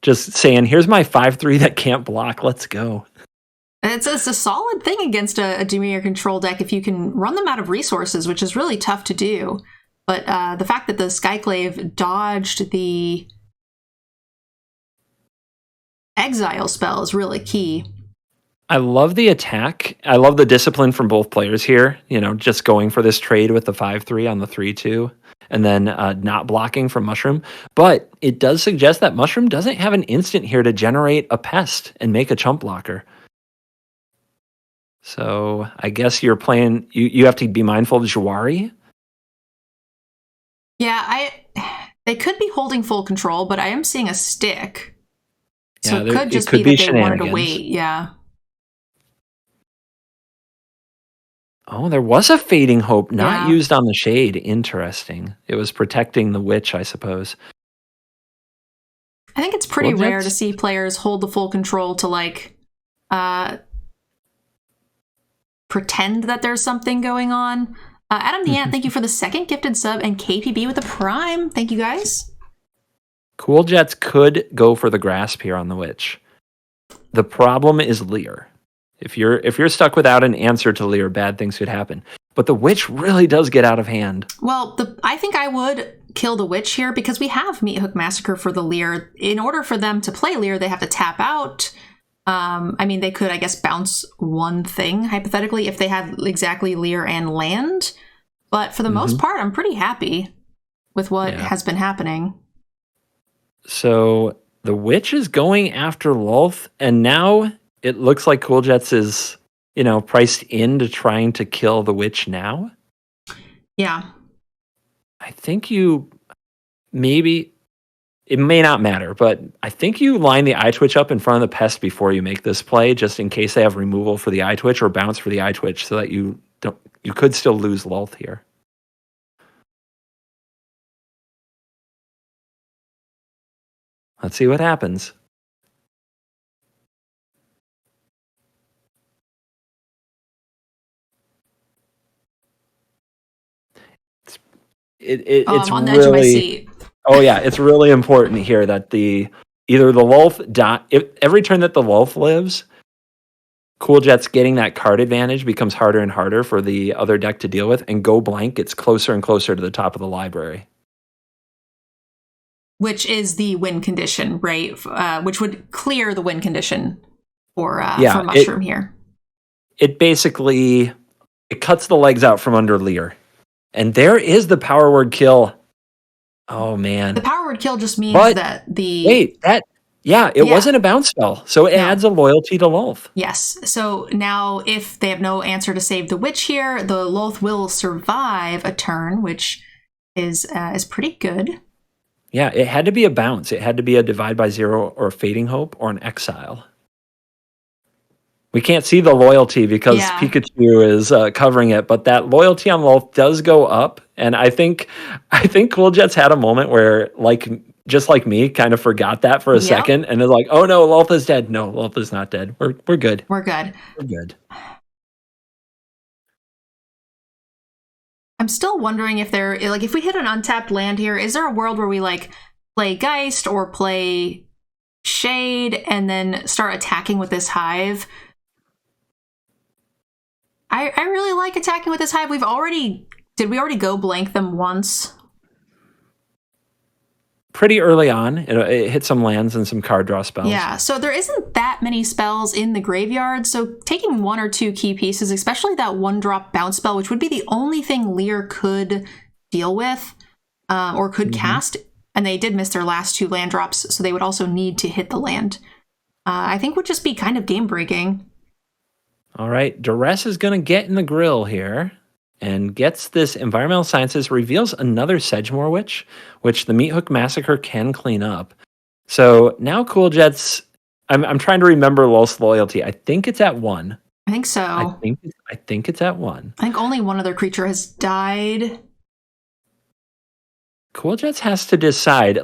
Just saying, here's my 5/3 that can't block. Let's go. It's a solid thing against a Dimir control deck if you can run them out of resources, which is really tough to do. But the fact that the Skyclave dodged the exile spell is really key. I love the attack. I love the discipline from both players here. Just going for this trade with the 5/3 on the 3/2, and then not blocking from Mushroom. But it does suggest that Mushroom doesn't have an instant here to generate a pest and make a chump blocker. So I guess you're playing. You have to be mindful of Jawari. Yeah, they could be holding full control, but I am seeing a stick. So Yeah, it could just could be be that they wanted to shenanigans. wait. Yeah. Oh, there was a Fading Hope not Yeah. used on the Shade. Interesting. It was protecting the Witch, I suppose. I think it's pretty Cool rare to Jets? see players hold the full control to pretend that there's something going on. Adam the Ant, thank you for the second gifted sub, and KPB with the Prime. Thank you guys. Cool Jets could go for the grasp here on the Witch. The problem is Lear. If you're stuck without an answer to Lear, bad things could happen. But the Witch really does get out of hand. Well, I think I would kill the Witch here because we have Meat Hook Massacre for the Lear. In order for them to play Lear, they have to tap out. I mean, they could, I guess, bounce one thing, hypothetically, if they had exactly Lear and land. But for the most part, I'm pretty happy with what has been happening. So the Witch is going after Lolth, and now it looks like Cool Jets is, priced into trying to kill the Witch now. Yeah. I think it may not matter, but I think you line the eye twitch up in front of the pest before you make this play, just in case they have removal for the eye twitch or bounce for the eye twitch, so that you could still lose Lolth here. Let's see what happens. It's I'm on the really, edge of my seat. Oh yeah, it's really important here that either the Lolth every turn that the Lolth lives, Cool Jets getting that card advantage becomes harder and harder for the other deck to deal with, and Go Blank gets closer and closer to the top of the library. Which is the win condition, right? Which would clear the win condition for Mushroom here. It basically cuts the legs out from under Lear. And there is the power word kill. Oh man. The power word kill just means that the it wasn't a bounce spell. So it adds a loyalty to Lolth. Yes. So now if they have no answer to save the Witch here, the Lolth will survive a turn, which is pretty good. Yeah, it had to be a bounce. It had to be a Divide by Zero or a Fading Hope or an Exile. We can't see the loyalty because Pikachu is covering it, but that loyalty on Lolth does go up. And I think Cool Jets had a moment where, just like me, kind of forgot that for a second, and is like, "Oh no, Lolth is dead." No, Lolth is not dead. We're good. We're good. We're good. I'm still wondering if if we hit an untapped land here, is there a world where we play Geist or play Shade and then start attacking with this Hive? I really like attacking with this Hive. Did we already go blank them once? Pretty early on, it hit some lands and some card draw spells. Yeah, so there isn't that many spells in the graveyard, so taking one or two key pieces, especially that 1-drop bounce spell, which would be the only thing Lear could deal with or could cast, and they did miss their last 2 land drops, so they would also need to hit the land. I think would just be kind of game-breaking. All right, Duress is going to get in the grill here and gets this Environmental Sciences, reveals another Sedgemoor Witch, which the Meat Hook Massacre can clean up. So now Cool Jets, I'm trying to remember Lolth's loyalty. I think it's at 1. I think so. I think it's at 1. I think only one other creature has died. Cool Jets has to decide,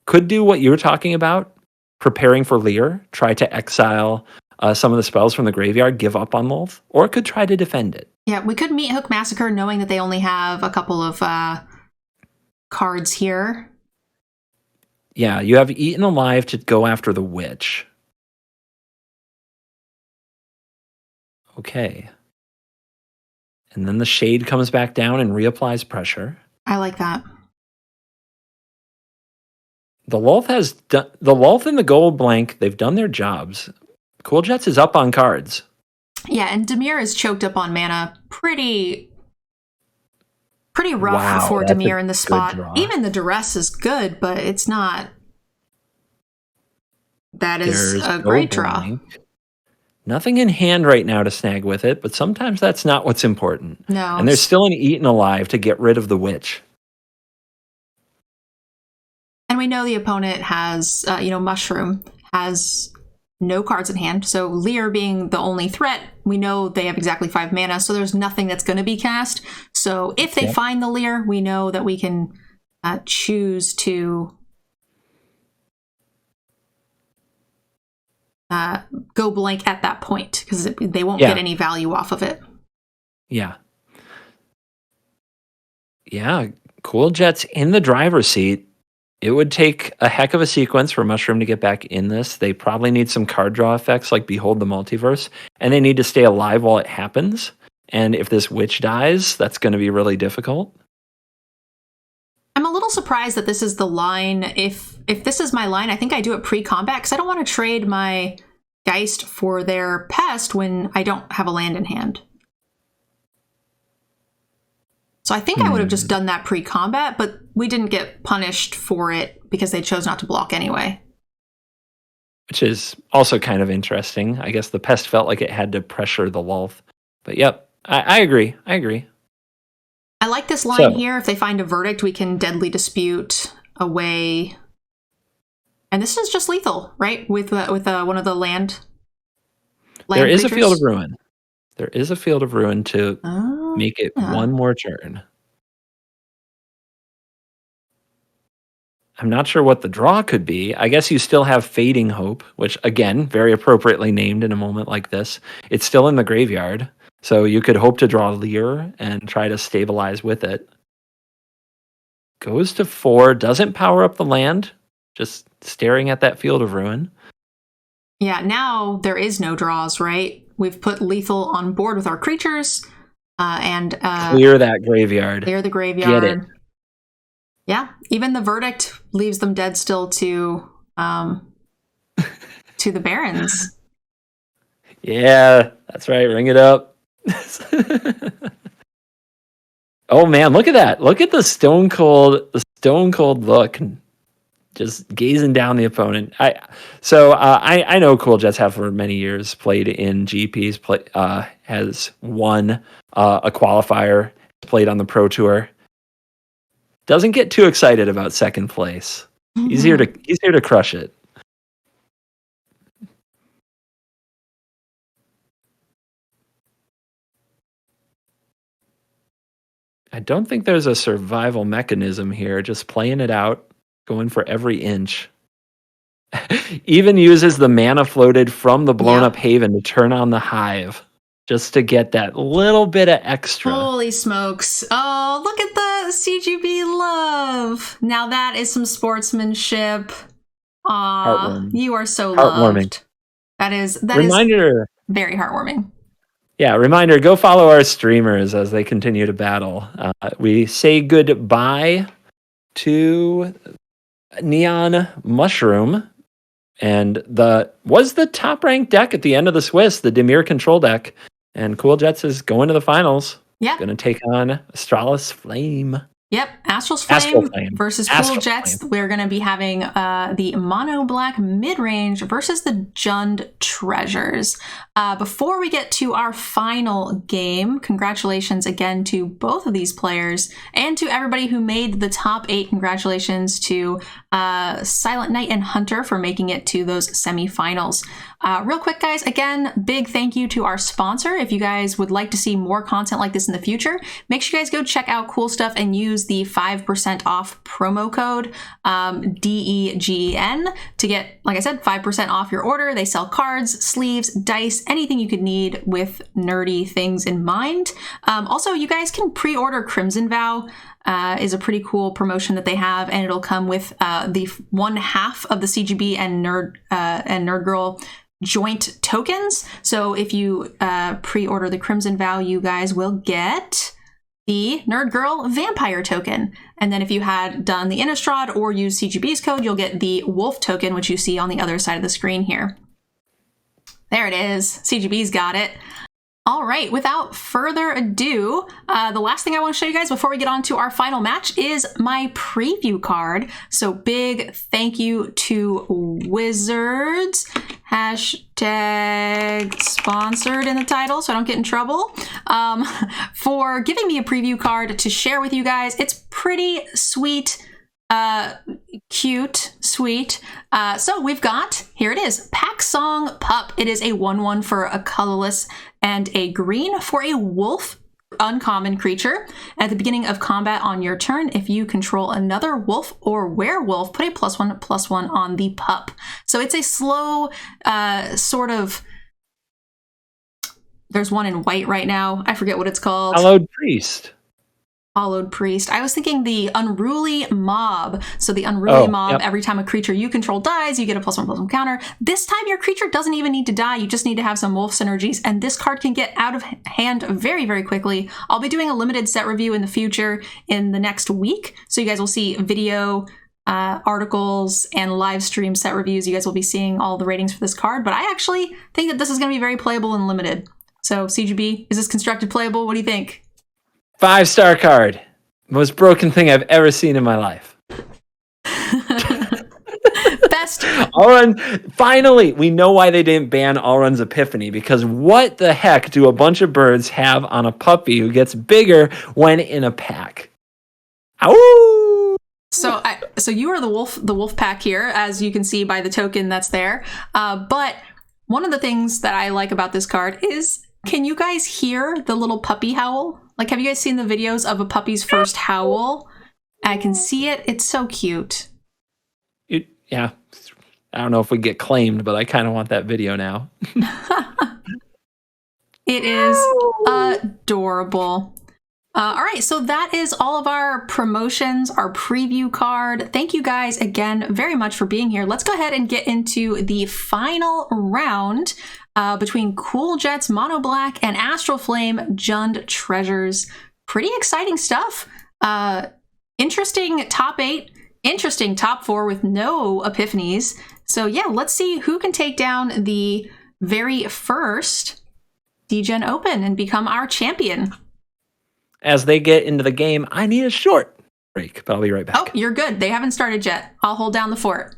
could do what you were talking about, preparing for Lear, try to exile some of the spells from the graveyard, give up on Lolth, or could try to defend it. Yeah, we could Meat Hook Massacre knowing that they only have a couple of cards here. Yeah, you have Eaten Alive to go after the Witch. Okay. And then the Shade comes back down and reapplies pressure. I like that. The Lolth and the Gold Blank, they've done their jobs. Cool Jets is up on cards. Yeah, and Dimir is choked up on mana pretty rough for Dimir in the spot. Even the Duress is good, but it's not. That is a great draw. Nothing in hand right now to snag with it, but sometimes that's not what's important. No. And there's still an Eaten Alive to get rid of the Witch. And we know the opponent has, Mushroom has no cards in hand. So Lear being the only threat, we know they have exactly 5 mana, so there's nothing that's going to be cast. So if they find the Lear, we know that we can choose to go blank at that point, because they won't get any value off of it. Yeah. Yeah, Cool Jets in the driver's seat. It would take a heck of a sequence for Mushroom to get back in this. They probably need some card draw effects like Behold the Multiverse, and they need to stay alive while it happens. And if this witch dies, that's going to be really difficult. I'm a little surprised that this is the line. If this is my line, I think I do it pre-combat because I don't want to trade my Geist for their Pest when I don't have a land in hand. So I think I would have just done that pre-combat, but we didn't get punished for it because they chose not to block anyway. Which is also kind of interesting. I guess the Pest felt like it had to pressure the Lulth. But yep, I agree. I agree. I like this line here. If they find a Verdict, we can Deadly Dispute away. And this is just lethal, right? With one of the land there is creatures. A Field of Ruin. There is a Field of Ruin to make it one more turn. I'm not sure what the draw could be. I guess you still have Fading Hope, which, again, very appropriately named in a moment like this. It's still in the graveyard, so you could hope to draw Leer and try to stabilize with it. Goes to 4, doesn't power up the land, just staring at that Field of Ruin. Yeah, now there is no draws, right? We've put lethal on board with our creatures, and clear that graveyard. Clear the graveyard. Get it. Yeah, even the Verdict leaves them dead still to the Barons. Yeah, that's right. Ring it up. Oh man, look at that! Look at the stone cold look. Just gazing down the opponent. I know Cool Jets have for many years played in GPs. Has won a qualifier. Played on the Pro Tour. Doesn't get too excited about second place. Mm-hmm. He's here to crush it. I don't think there's a survival mechanism here. Just playing it out. Going for every inch. Even uses the mana floated from the blown up haven to turn on the hive. Just to get that little bit of extra. Holy smokes. Oh, look at the CGB love. Now that is some sportsmanship. Aw, you are so loved. That is reminder. Very heartwarming. Yeah, reminder, go follow our streamers as they continue to battle. We say goodbye to Neon Mushroom, and was the top ranked deck at the end of the Swiss, the Dimir control deck, and Cool Jets is going to the finals. Yeah, going to take on Astralis Flame. Yep, Astral Flame versus Cool Jets. We're going to be having the Mono Black mid-range versus the Jund Treasures. Before we get to our final game, congratulations again to both of these players and to everybody who made the top 8. Congratulations to Silent Knight and Hunter for making it to those semifinals. Real quick, guys, again, big thank you to our sponsor. If you guys would like to see more content like this in the future, make sure you guys go check out Cool Stuff and use the 5% off promo code DEGEN to get, like I said, 5% off your order. They sell cards, sleeves, dice, anything you could need with nerdy things in mind. Also, you guys can pre-order Crimson Vow. Is a pretty cool promotion that they have, and it'll come with the 1/2 of the CGB and Nerd Girl joint tokens. So if you pre-order the Crimson Vow, you guys will get the Nerd Girl Vampire token. And then if you had done the Innistrad or used CGB's code, you'll get the Wolf token, which you see on the other side of the screen here. There it is. CGB's got it. All right, without further ado, the last thing I want to show you guys before we get on to our final match is my preview card. So big thank you to Wizards, hashtag sponsored in the title so I don't get in trouble, for giving me a preview card to share with you guys. It's pretty sweet. Cute, sweet. So we've got, here it is, Pack Song Pup. It is a 1/1 for a colorless and a green for a wolf uncommon creature. At the beginning of combat on your turn, if you control another wolf or werewolf, put a +1/+1 on the pup. So it's a slow sort of, there's one in white right now. I forget what it's called. Hallowed Priest. Hollowed Priest. I was thinking the Unruly Mob. So the Unruly Mob, yep. every time a creature you control dies, you get a +1/+1 counter. This time your creature doesn't even need to die. You just need to have some wolf synergies, and this card can get out of hand very, very quickly. I'll be doing a limited set review in the future in the next week. So you guys will see video, articles, and live stream set reviews. You guys will be seeing all the ratings for this card, but I actually think that this is going to be very playable and limited. So CGB, is this constructed playable? What do you think? 5-star card. Most broken thing I've ever seen in my life. Best. Alrun, finally, we know why they didn't ban Alrun's Epiphany, because what the heck do a bunch of birds have on a puppy who gets bigger when in a pack? Ow! So you are the wolf pack here, as you can see by the token that's there. But one of the things that I like about this card is, can you guys hear the little puppy howl? Like, have you guys seen the videos of a puppy's first howl? I can see it. It's so cute. Yeah. I don't know if we get claimed, but I kind of want that video now. It is adorable. All right, so that is all of our promotions, our preview card. Thank you guys again very much for being here. Let's go ahead and get into the final round between Cool Jets, Mono Black, and Astral Flame Jund Treasures. Pretty exciting stuff. Interesting top 8, interesting top 4 with no epiphanies. So yeah, let's see who can take down the very first D-Gen Open and become our champion. As they get into the game, I need a short break, but I'll be right back. Oh, you're good. They haven't started yet. I'll hold down the fort.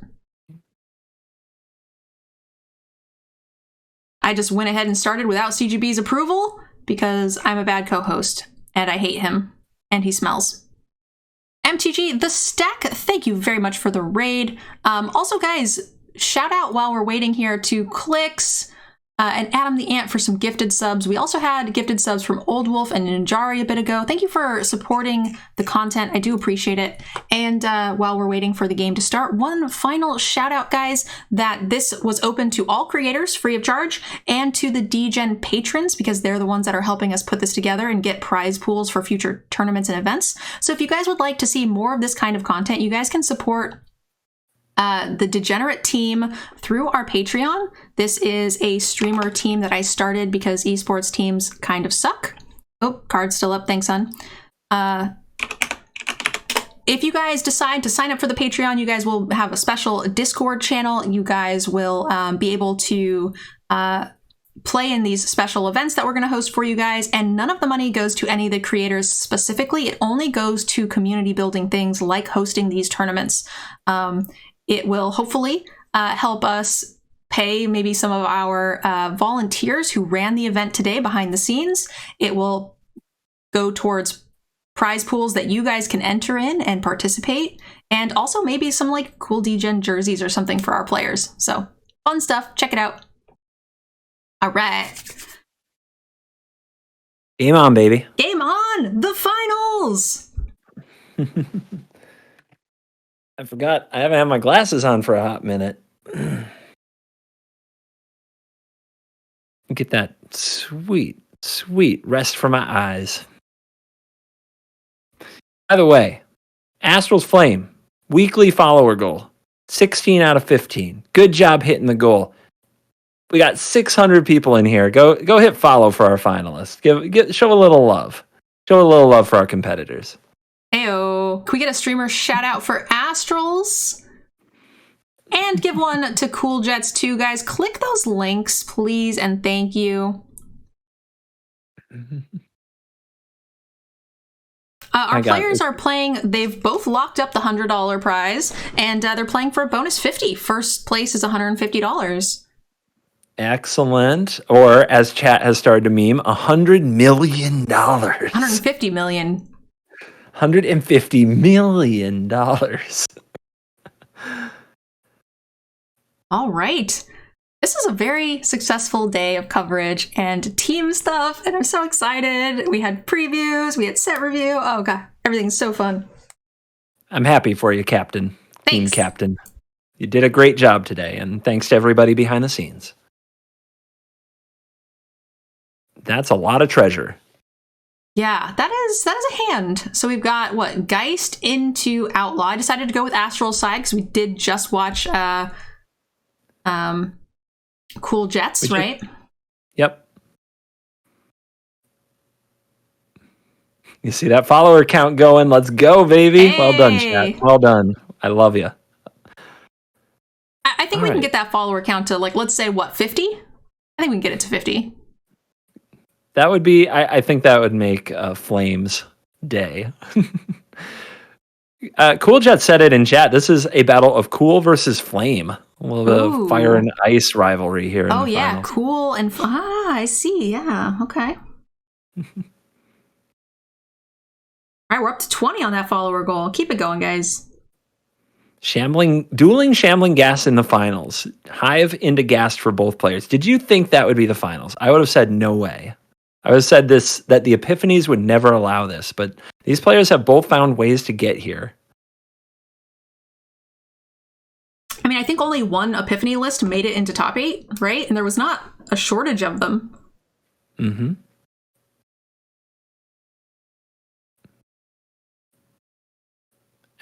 I just went ahead and started without CGB's approval because I'm a bad co-host and I hate him and he smells. MTG, the stack, thank you very much for the raid. Also, guys, shout out while we're waiting here to Clicks and Adam the Ant for some gifted subs. We also had gifted subs from Old Wolf and Ninjari a bit ago. Thank you for supporting the content. I do appreciate it. And while we're waiting for the game to start, one final shout out, guys, that this was open to all creators free of charge and to the D-Gen patrons because they're the ones that are helping us put this together and get prize pools for future tournaments and events. So if you guys would like to see more of this kind of content, you guys can support the Degenerate team through our Patreon. This is a streamer team that I started because esports teams kind of suck. Oh, card's still up. Thanks, hon. If you guys decide to sign up for the Patreon, you guys will have a special Discord channel. You guys will be able to play in these special events that we're going to host for you guys, and none of the money goes to any of the creators specifically. It only goes to community building things like hosting these tournaments. It will hopefully help us pay maybe some of our volunteers who ran the event today behind the scenes. It will go towards prize pools that you guys can enter in and participate, and also maybe some like cool D-Gen jerseys or something for our players. So fun stuff. Check it out. All right. Game on, baby. Game on! The finals! I forgot. I haven't had my glasses on for a hot minute. Get that sweet, sweet rest for my eyes. By the way, Astral's Flame, weekly follower goal, 16 out of 15. Good job hitting the goal. We got 600 people in here. Go hit follow for our finalists. Show a little love. Show a little love for our competitors. Heyo. Can we get a streamer shout out for Astrals? And give one to Cool Jets too, guys. Click those links, please, and thank you. Our players are playing. They've both locked up the $100 prize, and they're playing for a bonus 50. First place is $150. Excellent. Or, as chat has started to meme, $100 million. $150 million. $150 million. All right. This is a very successful day of coverage and team stuff, and I'm so excited. We had previews, we had set review. Oh, God. Everything's so fun. I'm happy for you, Captain. Thanks. Team Captain. You did a great job today, and thanks to everybody behind the scenes. That's a lot of treasure. Yeah, that is a hand. So we've got what, Geist into Outlaw. I decided to go with Astral's side because we did just watch Cool Jets, right? Yep. You see that follower count going? Let's go, baby. Well done, chat. Hey! Well done. I love you. I think we can get that follower count to, like, let's say, what, 50? I think we can get it to 50. That would be, I think that would make Flames day. Cool Jet said it in chat. This is a battle of Cool versus Flame. A little bit of fire and ice rivalry here in the finals. Cool and... I see. Yeah, okay. All right, we're up to 20 on that follower goal. Keep it going, guys. Dueling Shambling Ghast in the finals. Hive into Ghast for both players. Did you think that would be the finals? I would have said no way. I would have said that the Epiphanies would never allow this, but these players have both found ways to get here. I mean, I think only one Epiphany list made it into top 8, right? And there was not a shortage of them. Mm-hmm.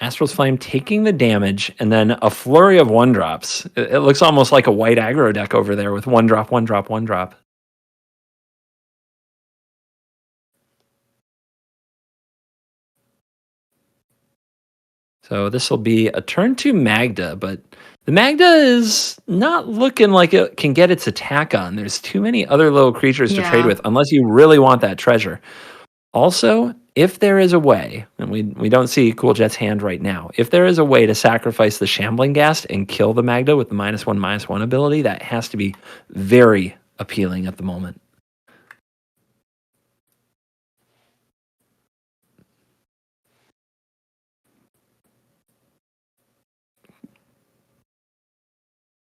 Astral's Flame taking the damage, and then a flurry of 1-drops. It looks almost like a white aggro deck over there with 1-drop, 1-drop, 1-drop. So this will be a turn 2 Magda, but the Magda is not looking like it can get its attack on. There's too many other little creatures to trade with, unless you really want that treasure. Also, if there is a way, and we don't see Cool Jet's hand right now, if there is a way to sacrifice the Shambling Ghast and kill the Magda with the -1/-1 ability, that has to be very appealing at the moment.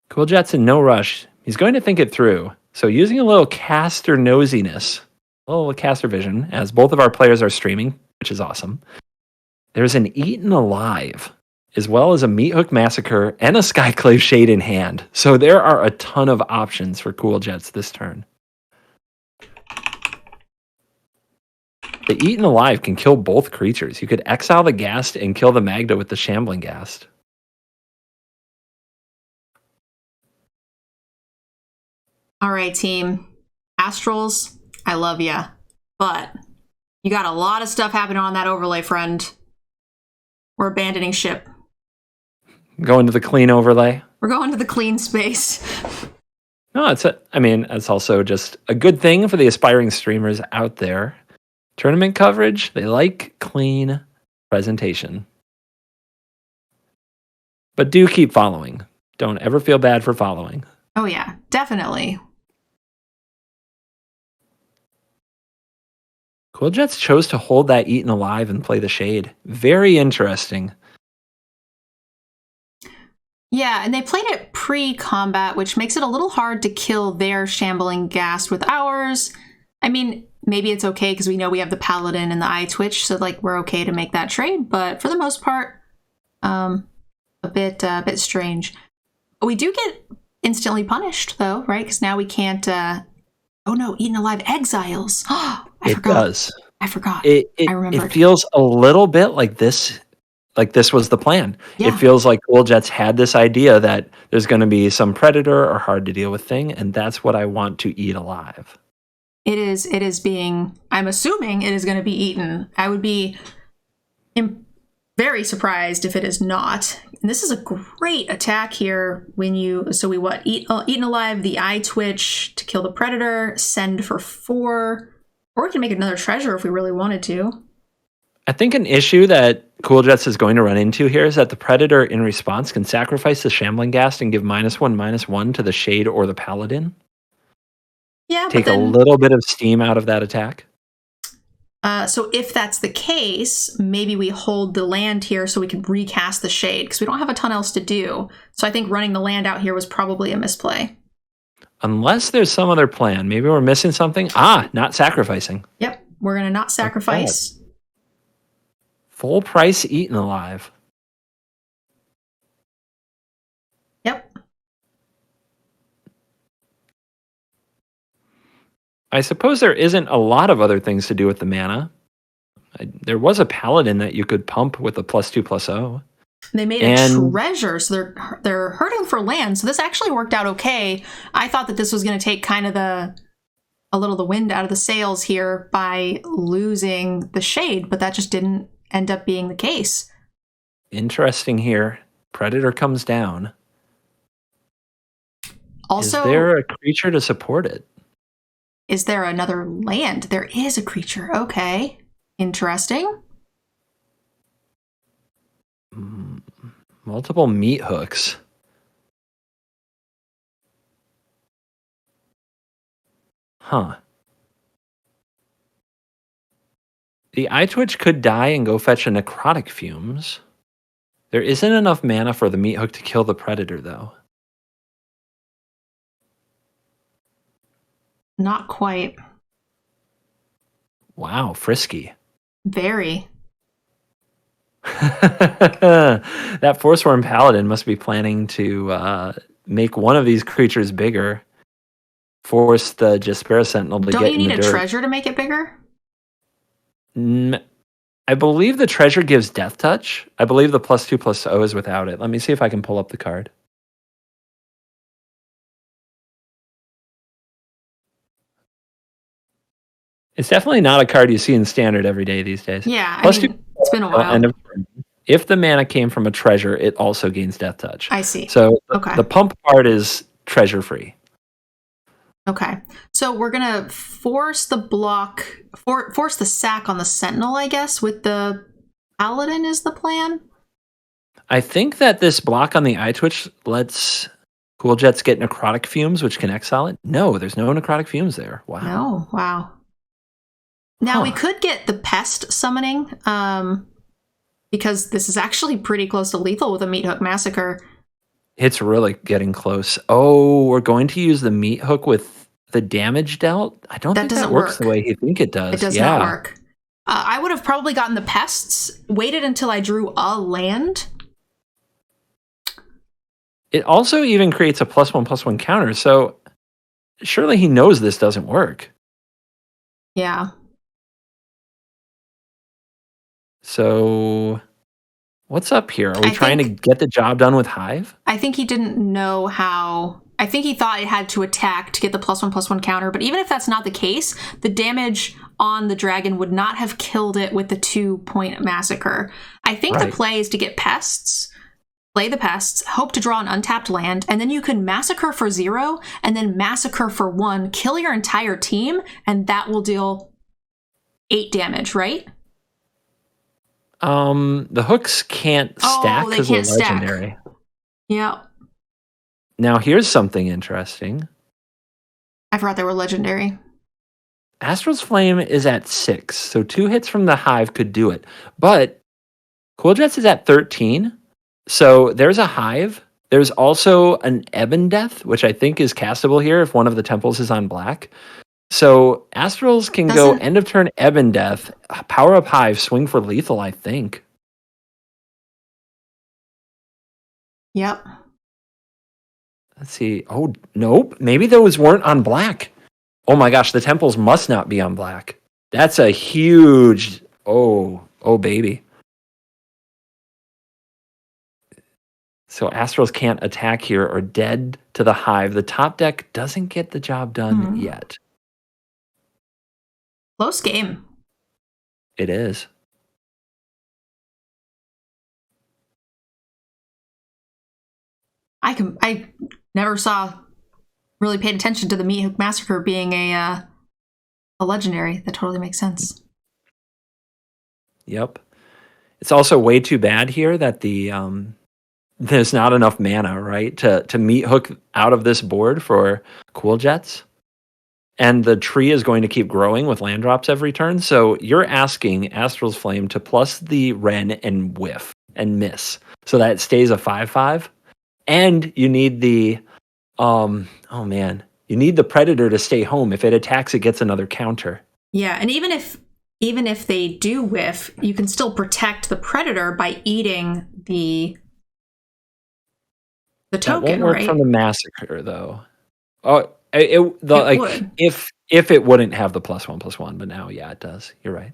Cool Jet's in no rush. He's going to think it through. So using a little caster nosiness, a little caster vision, as both of our players are streaming, which is awesome. There's an Eaten Alive, as well as a Meat Hook Massacre and a Skyclave Shade in hand. So there are a ton of options for Cool Jets this turn. The Eaten Alive can kill both creatures. You could exile the Ghast and kill the Magda with the Shambling Ghast. All right, team. Astrals, I love ya. But you got a lot of stuff happening on that overlay, friend. We're abandoning ship. Going to the clean overlay. We're going to the clean space. No, it's also just a good thing for the aspiring streamers out there. Tournament coverage, they like clean presentation. But do keep following. Don't ever feel bad for following. Oh yeah, definitely. Cool Jets chose to hold that Eaten Alive and play the Shade. Very interesting. Yeah, and they played it pre-combat, which makes it a little hard to kill their Shambling Ghast with ours. I mean, maybe it's okay because we know we have the Paladin and the Eye Twitch, so like we're okay to make that trade. But for the most part, a bit strange. We do get instantly punished though, right? Because now we can't. Oh no, Eaten Alive exiles. I forgot. Does. I forgot. I remember. It feels a little bit like this. Like this was the plan. Yeah. It feels like Cool Jets had this idea that there's going to be some predator or hard to deal with thing, and that's what I want to eat alive. It is being, I'm assuming it is going to be eaten. I would be very surprised if it is not. And this is a great attack here when you, so we what? Eaten Alive, the Eye Twitch to kill the predator, send for 4, or we can make another treasure if we really wanted to. I think an issue that Cool Jets is going to run into here is that the Predator in response can sacrifice the Shambling Ghast and give -1/-1 to the Shade or the Paladin. Yeah, take a little bit of steam out of that attack. So if that's the case, maybe we hold the land here so we can recast the Shade, because we don't have a ton else to do. So I think running the land out here was probably a misplay. Unless there's some other plan. Maybe we're missing something. Not sacrificing. Yep, we're going to not sacrifice. Full price Eaten Alive. Yep. I suppose there isn't a lot of other things to do with the mana. There was a paladin that you could pump with a +2/+0. They made a And treasure, so they're hurting for land. So this actually worked out okay. I thought that this was going to take kind of a little the wind out of the sails here by losing the shade, but that just didn't end up being the case. interesting here. Predator comes down. Also, is there a creature to support it? is there another land? There is a creature. Okay. Interesting. Multiple meat hooks. Huh. The Eye Twitch could die and go fetch a necrotic fumes. There isn't enough mana for the meat hook to kill the predator, though. Not quite. Wow, frisky. Very. That Forsworn Paladin must be planning to make one of these creatures bigger. Force the Jaspera Sentinel to Don't get you in need the a dirt. treasure to make it bigger? I believe the treasure gives Death Touch. I believe the +2/+0 is without it. Let me see if I can pull up the card. It's definitely not a card you see in standard every day these days. Yeah, I Plus mean, it's been a till while. end of turn. If the mana came from a treasure, it also gains Death Touch. I see. So Okay. the pump part is treasure free. Okay. So we're going to force the block, force the sack on the Sentinel, I guess, with the Paladin is the plan? I think that this block on the Eye Twitch lets Cool Jets get Necrotic Fumes, which can exile it. No, there's no Necrotic Fumes there. Wow. No. Wow. Now we Huh. could get the Pest summoning, because this is actually pretty close to lethal with a Meat Hook Massacre. It's really getting close. Oh, we're going to use the meat hook with the damage dealt? I don't That think that doesn't works the work. way you think it does. It does yeah. not work. I would have probably gotten the Pests, waited until I drew a land. It also even creates a +1/+1 counter, so surely he knows this doesn't work. Yeah. So what's up here? Are we I trying to think- get the job done with Hive? I think he didn't know how. I think he thought it had to attack to get the +1/+1 counter, but even if that's not the case, the damage on the dragon would not have killed it with the 2-point massacre. I think Right. the play is to get pests, play the pests, hope to draw an untapped land, and then you can massacre for 0 and then massacre for 1, kill your entire team, and that will deal 8 damage, right? The hooks can't stack they because can't they're stack. legendary. Yeah. Now here's something interesting. I forgot they were legendary. Astral's Flame is at 6, so 2 hits from the Hive could do it. But Cool Jets is at 13, so there's a Hive. There's also an Ebon Death, which I think is castable here if one of the temples is on black. So Astrals can go Doesn't- end of turn Ebon Death, power up Hive, swing for lethal, I think. Yep. Let's see. Oh, nope. Maybe those weren't on black. Oh my gosh, the temples must not be on black. That's a huge. Oh baby. So Astrals can't attack here or dead to the Hive. The top deck doesn't get the job done yet. Close game. It is. I never really paid attention to the Meat Hook Massacre being a legendary. That totally makes sense. Yep. It's also way too bad here that the there's not enough mana, right, to meat hook out of this board for Cool Jets. And the tree is going to keep growing with land drops every turn. So you're asking Astral's Flame to plus the Ren and whiff and miss so that it stays a 5/5. And you need the you need the Predator to stay home. If it attacks, it gets another counter. Yeah, and even if they do whiff, you can still protect the Predator by eating the token, that won't work right? from the Massacre though. Oh, It like would. if it wouldn't have the +1/+1, but now yeah, it does. You're right.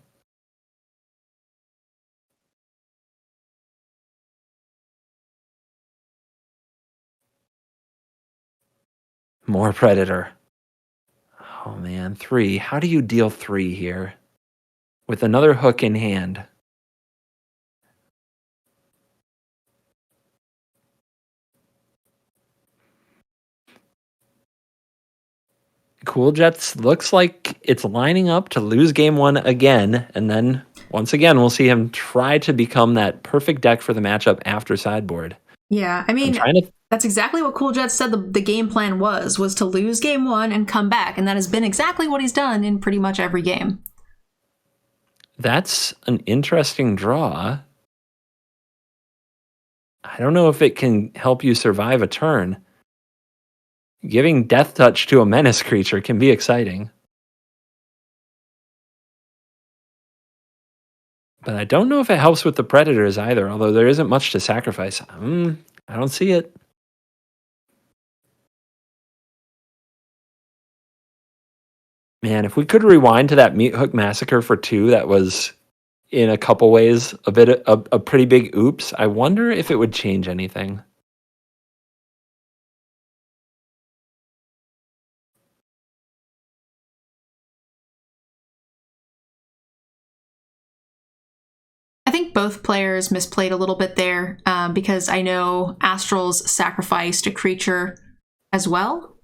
More Predator. Oh man, 3. How do you deal 3 here? With another hook in hand. Cool Jets looks like it's lining up to lose game 1 again, and then once again we'll see him try to become that perfect deck for the matchup after sideboard. Yeah, I I'm mean, trying to that's exactly what Cool Jets said the game plan was to lose game 1 and come back, and that has been exactly what he's done in pretty much every game. That's an interesting draw. I don't know if it can help you survive a turn. Giving Death Touch to a menace creature can be exciting. But I don't know if it helps with the Predators either, although there isn't much to sacrifice. I don't see it. Man, if we could rewind to that Meat Hook Massacre for 2, that was in a couple ways a pretty big oops. I wonder if it would change anything. I think both players misplayed a little bit there because I know Astral's sacrificed a creature as well,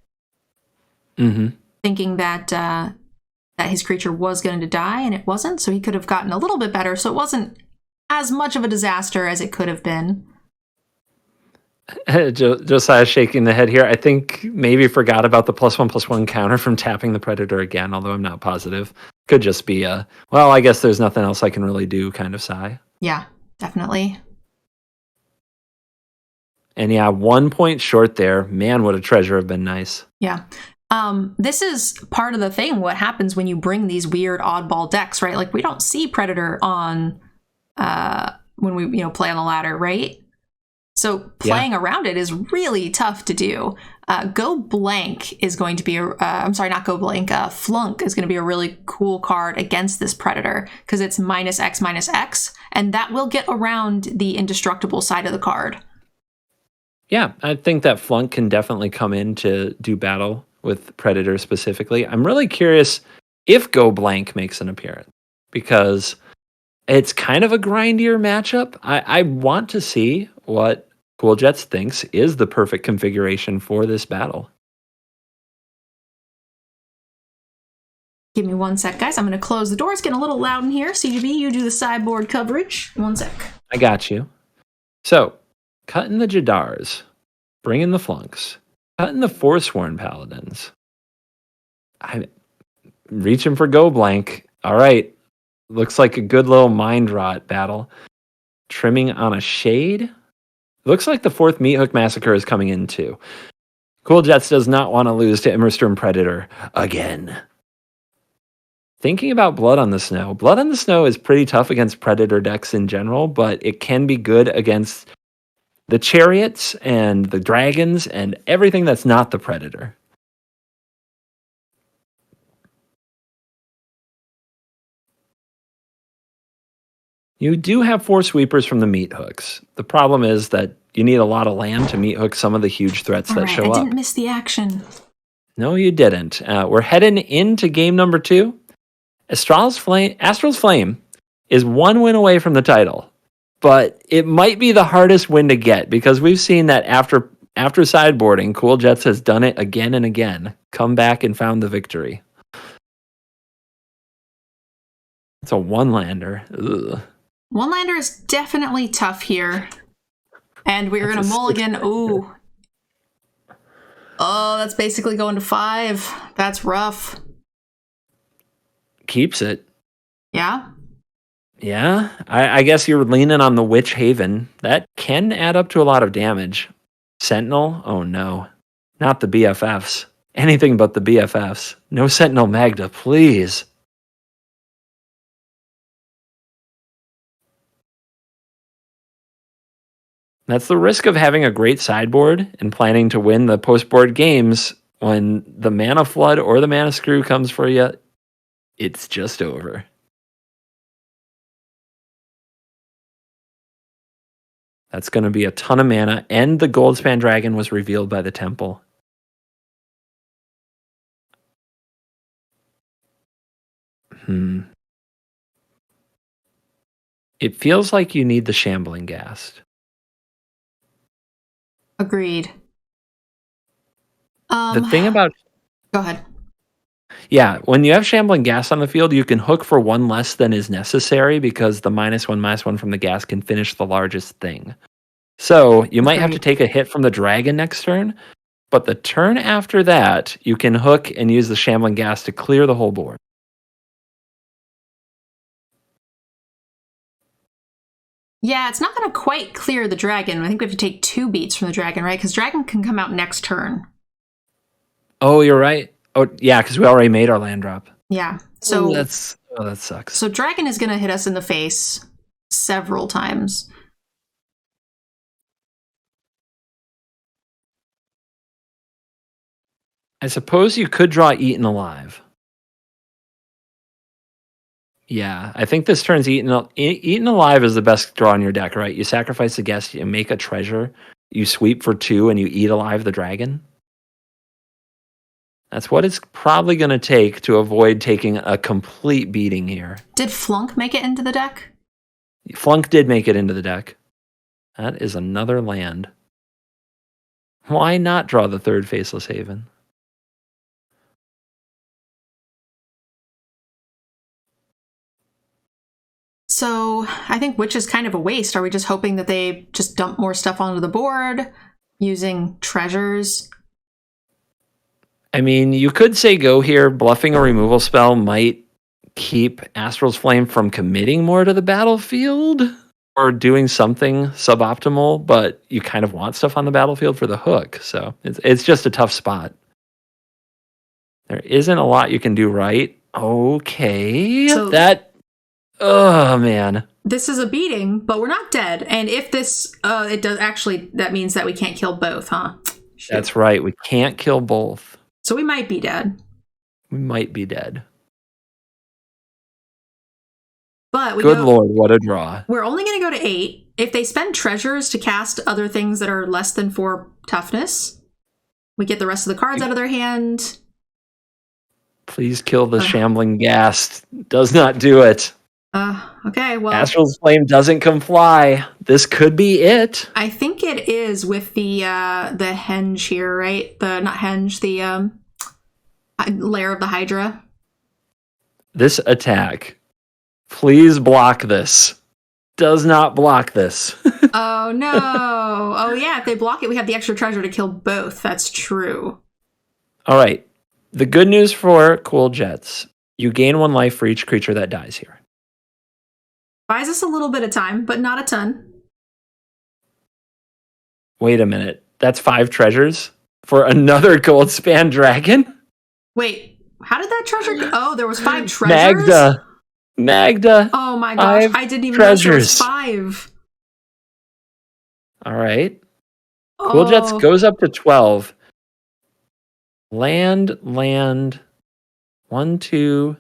thinking that that his creature was going to die, and it wasn't, so he could have gotten a little bit better, so it wasn't as much of a disaster as it could have been. Josiah shaking the head here. I think maybe forgot about the +1/+1 counter from tapping the Predator again, although I'm not positive. Could just be well, I guess there's nothing else I can really do kind of sigh. Yeah, definitely. And yeah, 1 point short there. Man, would a treasure have been nice. Yeah. This is part of the thing, what happens when you bring these weird oddball decks, right? Like, we don't see Predator on when we play on the ladder, right? So playing around it is really tough to do. Go Blank is going to be I'm sorry, not Go Blank. Flunk is going to be a really cool card against this Predator because it's -X/-X, and that will get around the indestructible side of the card. Yeah, I think that Flunk can definitely come in to do battle with Predator specifically. I'm really curious if Go Blank makes an appearance because it's kind of a grindier matchup. I want to see what Cool Jets thinks is the perfect configuration for this battle. Give me 1 sec, guys. I'm going to close the door. It's getting a little loud in here. CGB, you do the sideboard coverage. 1 sec. I got you. So, cutting the Jadars, bringing the Flunks, cutting the Forsworn Paladins. I'm reaching for Go Blank. All right. Looks like a good little mind rot battle. Trimming on a Shade. Looks like the 4th Meat Hook Massacre is coming in too. Cool Jets does not want to lose to Immersturm Predator again. Thinking about Blood on the Snow. Blood on the Snow is pretty tough against Predator decks in general, but it can be good against the Chariots and the Dragons and everything that's not the Predator. You do have 4 sweepers from the Meat Hooks. The problem is that you need a lot of land to meat hook some of the huge threats that show up. I didn't miss the action. No, you didn't. We're heading into game number 2. Astral's Flame is 1 win away from the title, but it might be the hardest win to get because we've seen that after sideboarding, Cool Jets has done it again and again, come back and found the victory. It's a 1-lander. Ugh. 1-lander is definitely tough here. And we're going to mulligan. Ooh. Oh, that's basically going to 5. That's rough. Keeps it. Yeah? Yeah. I guess you're leaning on the Witch Haven. That can add up to a lot of damage. Sentinel? Oh no. Not the BFFs. Anything but the BFFs. No Sentinel Magda, please. That's the risk of having a great sideboard and planning to win the post-board games. When the Mana Flood or the Mana Screw comes for you, it's just over. That's going to be a ton of mana, and the Goldspan Dragon was revealed by the Temple. It feels like you need the Shambling Ghast. Agreed. The thing about Go ahead. Yeah, when you have Shambling Ghast on the field, you can hook for one less than is necessary because the -1/-1 from the gas can finish the largest thing. So you might have to Agreed. take a hit from the dragon next turn, but the turn after that, you can hook and use the Shambling Ghast to clear the whole board. Yeah, it's not going to quite clear the dragon. I think we have to take 2 beats from the dragon, right? Because dragon can come out next turn. Oh, you're right. Oh, yeah, because we already made our land drop. Yeah. So that sucks. So dragon is going to hit us in the face several times. I suppose you could draw Eaten Alive. Yeah, I think this turns Eaten Alive is the best draw in your deck, right? You sacrifice the guest, you make a treasure, you sweep for 2, and you eat alive the dragon. That's what it's probably going to take to avoid taking a complete beating here. Did Flunk make it into the deck? Flunk did make it into the deck. That is another land. Why not draw the 3rd Faceless Haven? So I think Witch is kind of a waste. Are we just hoping that they just dump more stuff onto the board using treasures? I mean, you could say go here. Bluffing a removal spell might keep Astral's Flame from committing more to the battlefield or doing something suboptimal, but you kind of want stuff on the battlefield for the hook. So it's just a tough spot. There isn't a lot you can do right. Okay. So oh man. This is a beating, but we're not dead. And if this, it does actually, that means that we can't kill both, huh? Shoot. That's right. We can't kill both. So we might be dead. We might be dead. But Good Lord, what a draw. We're only going to go to 8. If they spend treasures to cast other things that are less than 4 toughness, we get the rest of the cards out of their hand. Please kill the Shambling Ghast. Does not do it. Okay, well... Astral's Flame doesn't comply. This could be it. I think it is with the henge here, right? Not henge, the lair of the Hydra. This attack. Please block this. Does not block this. Oh, no. Oh, yeah, if they block it, we have the extra treasure to kill both. That's true. All right. The good news for Cool Jets, you gain 1 life for each creature that dies here. Buys us a little bit of time, but not a ton. Wait a minute. That's 5 treasures for another Goldspan Dragon? Wait, how did that treasure go? Oh, there was 5 treasures? Magda. Oh my gosh, I didn't even know there was 5. All right. Cool Jets goes up to 12. Land. 1, 2,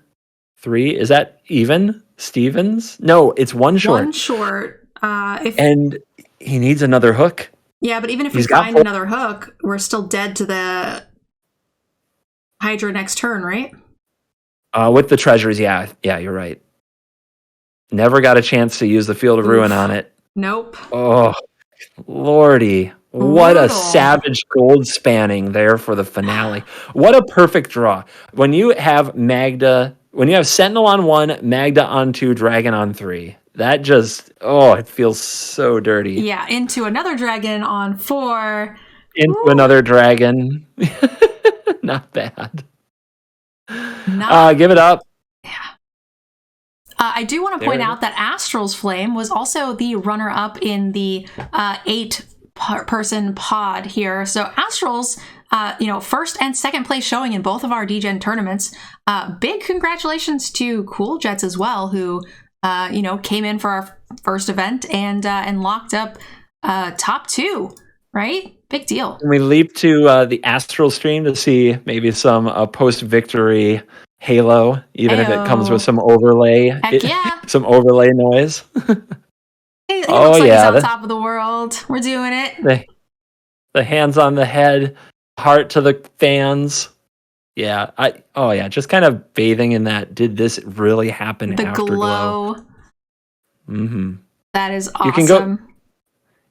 3. Is that even? Stevens? No, it's 1 short. 1 short. And he needs another hook. Yeah, but even if we find another hook, we're still dead to the Hydra next turn, right? With the treasures, yeah, you're right. Never got a chance to use the Field of Ruin on it. Nope. Oh, Lordy. What a savage gold spanning there for the finale. What a perfect draw. When you have Sentinel on 1, Magda on 2, Dragon on 3. That just, it feels so dirty. Yeah, into another dragon on 4. Into another dragon. Not bad. Give it up. Yeah. I do want to point out that Astral's Flame was also the runner-up in the 8-person pod here. So Astral's, first and second place showing in both of our DGen tournaments. Big congratulations to Cool Jets as well, who came in for our first event and locked up top 2. Right? Big deal. We leap to the Astral stream to see maybe some post-victory Halo, even if it comes with some overlay. Heck yeah. Some overlay noise. He looks like he's on top of the world. We're doing it. The hands on the head, heart to the fans. Yeah, just kind of bathing in that. Did this really happen The Afterglow? glow. Mm-hmm. That is You can go. awesome.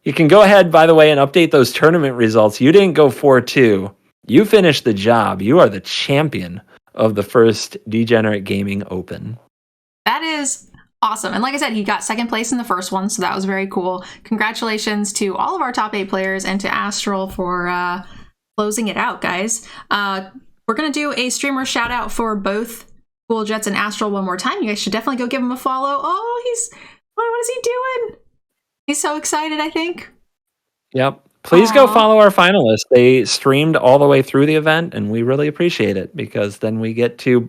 You can go ahead, by the way, and update those tournament results. You didn't go 4-2. You finished the job. You are the champion of the first Degenerate Gaming Open. That is awesome. And like I said, he got second place in the first one, so that was very cool. Congratulations to all of our top 8 players and to Astral for closing it out, guys. We're going to do a streamer shout out for both Cool Jets and Astral one more time. You guys should definitely go give him a follow. Oh, what is he doing? He's so excited, I think. Yep. Please go Aw. follow our finalists. They streamed all the way through the event, and we really appreciate it because then we get to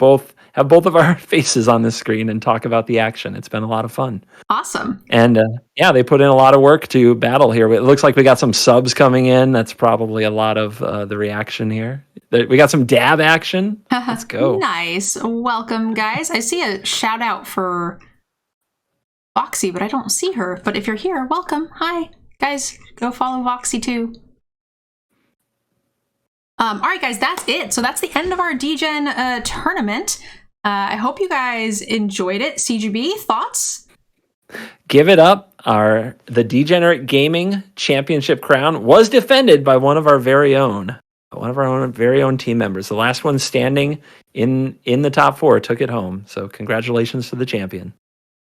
have both of our faces on the screen and talk about the action. It's been a lot of fun. Awesome. And they put in a lot of work to battle here. It looks like we got some subs coming in. That's probably a lot of the reaction here. We got some dab action. Let's go. Nice. Welcome, guys. I see a shout out for Voxy, but I don't see her. But if you're here, welcome. Hi. Guys, go follow Voxy too. All right, guys, that's it. So that's the end of our DGen tournament. I hope you guys enjoyed it. CGB, thoughts? Give it up. The Degenerate Gaming Championship crown was defended by one of our very own team members. The last one standing in the top 4 took it home. So congratulations to the champion.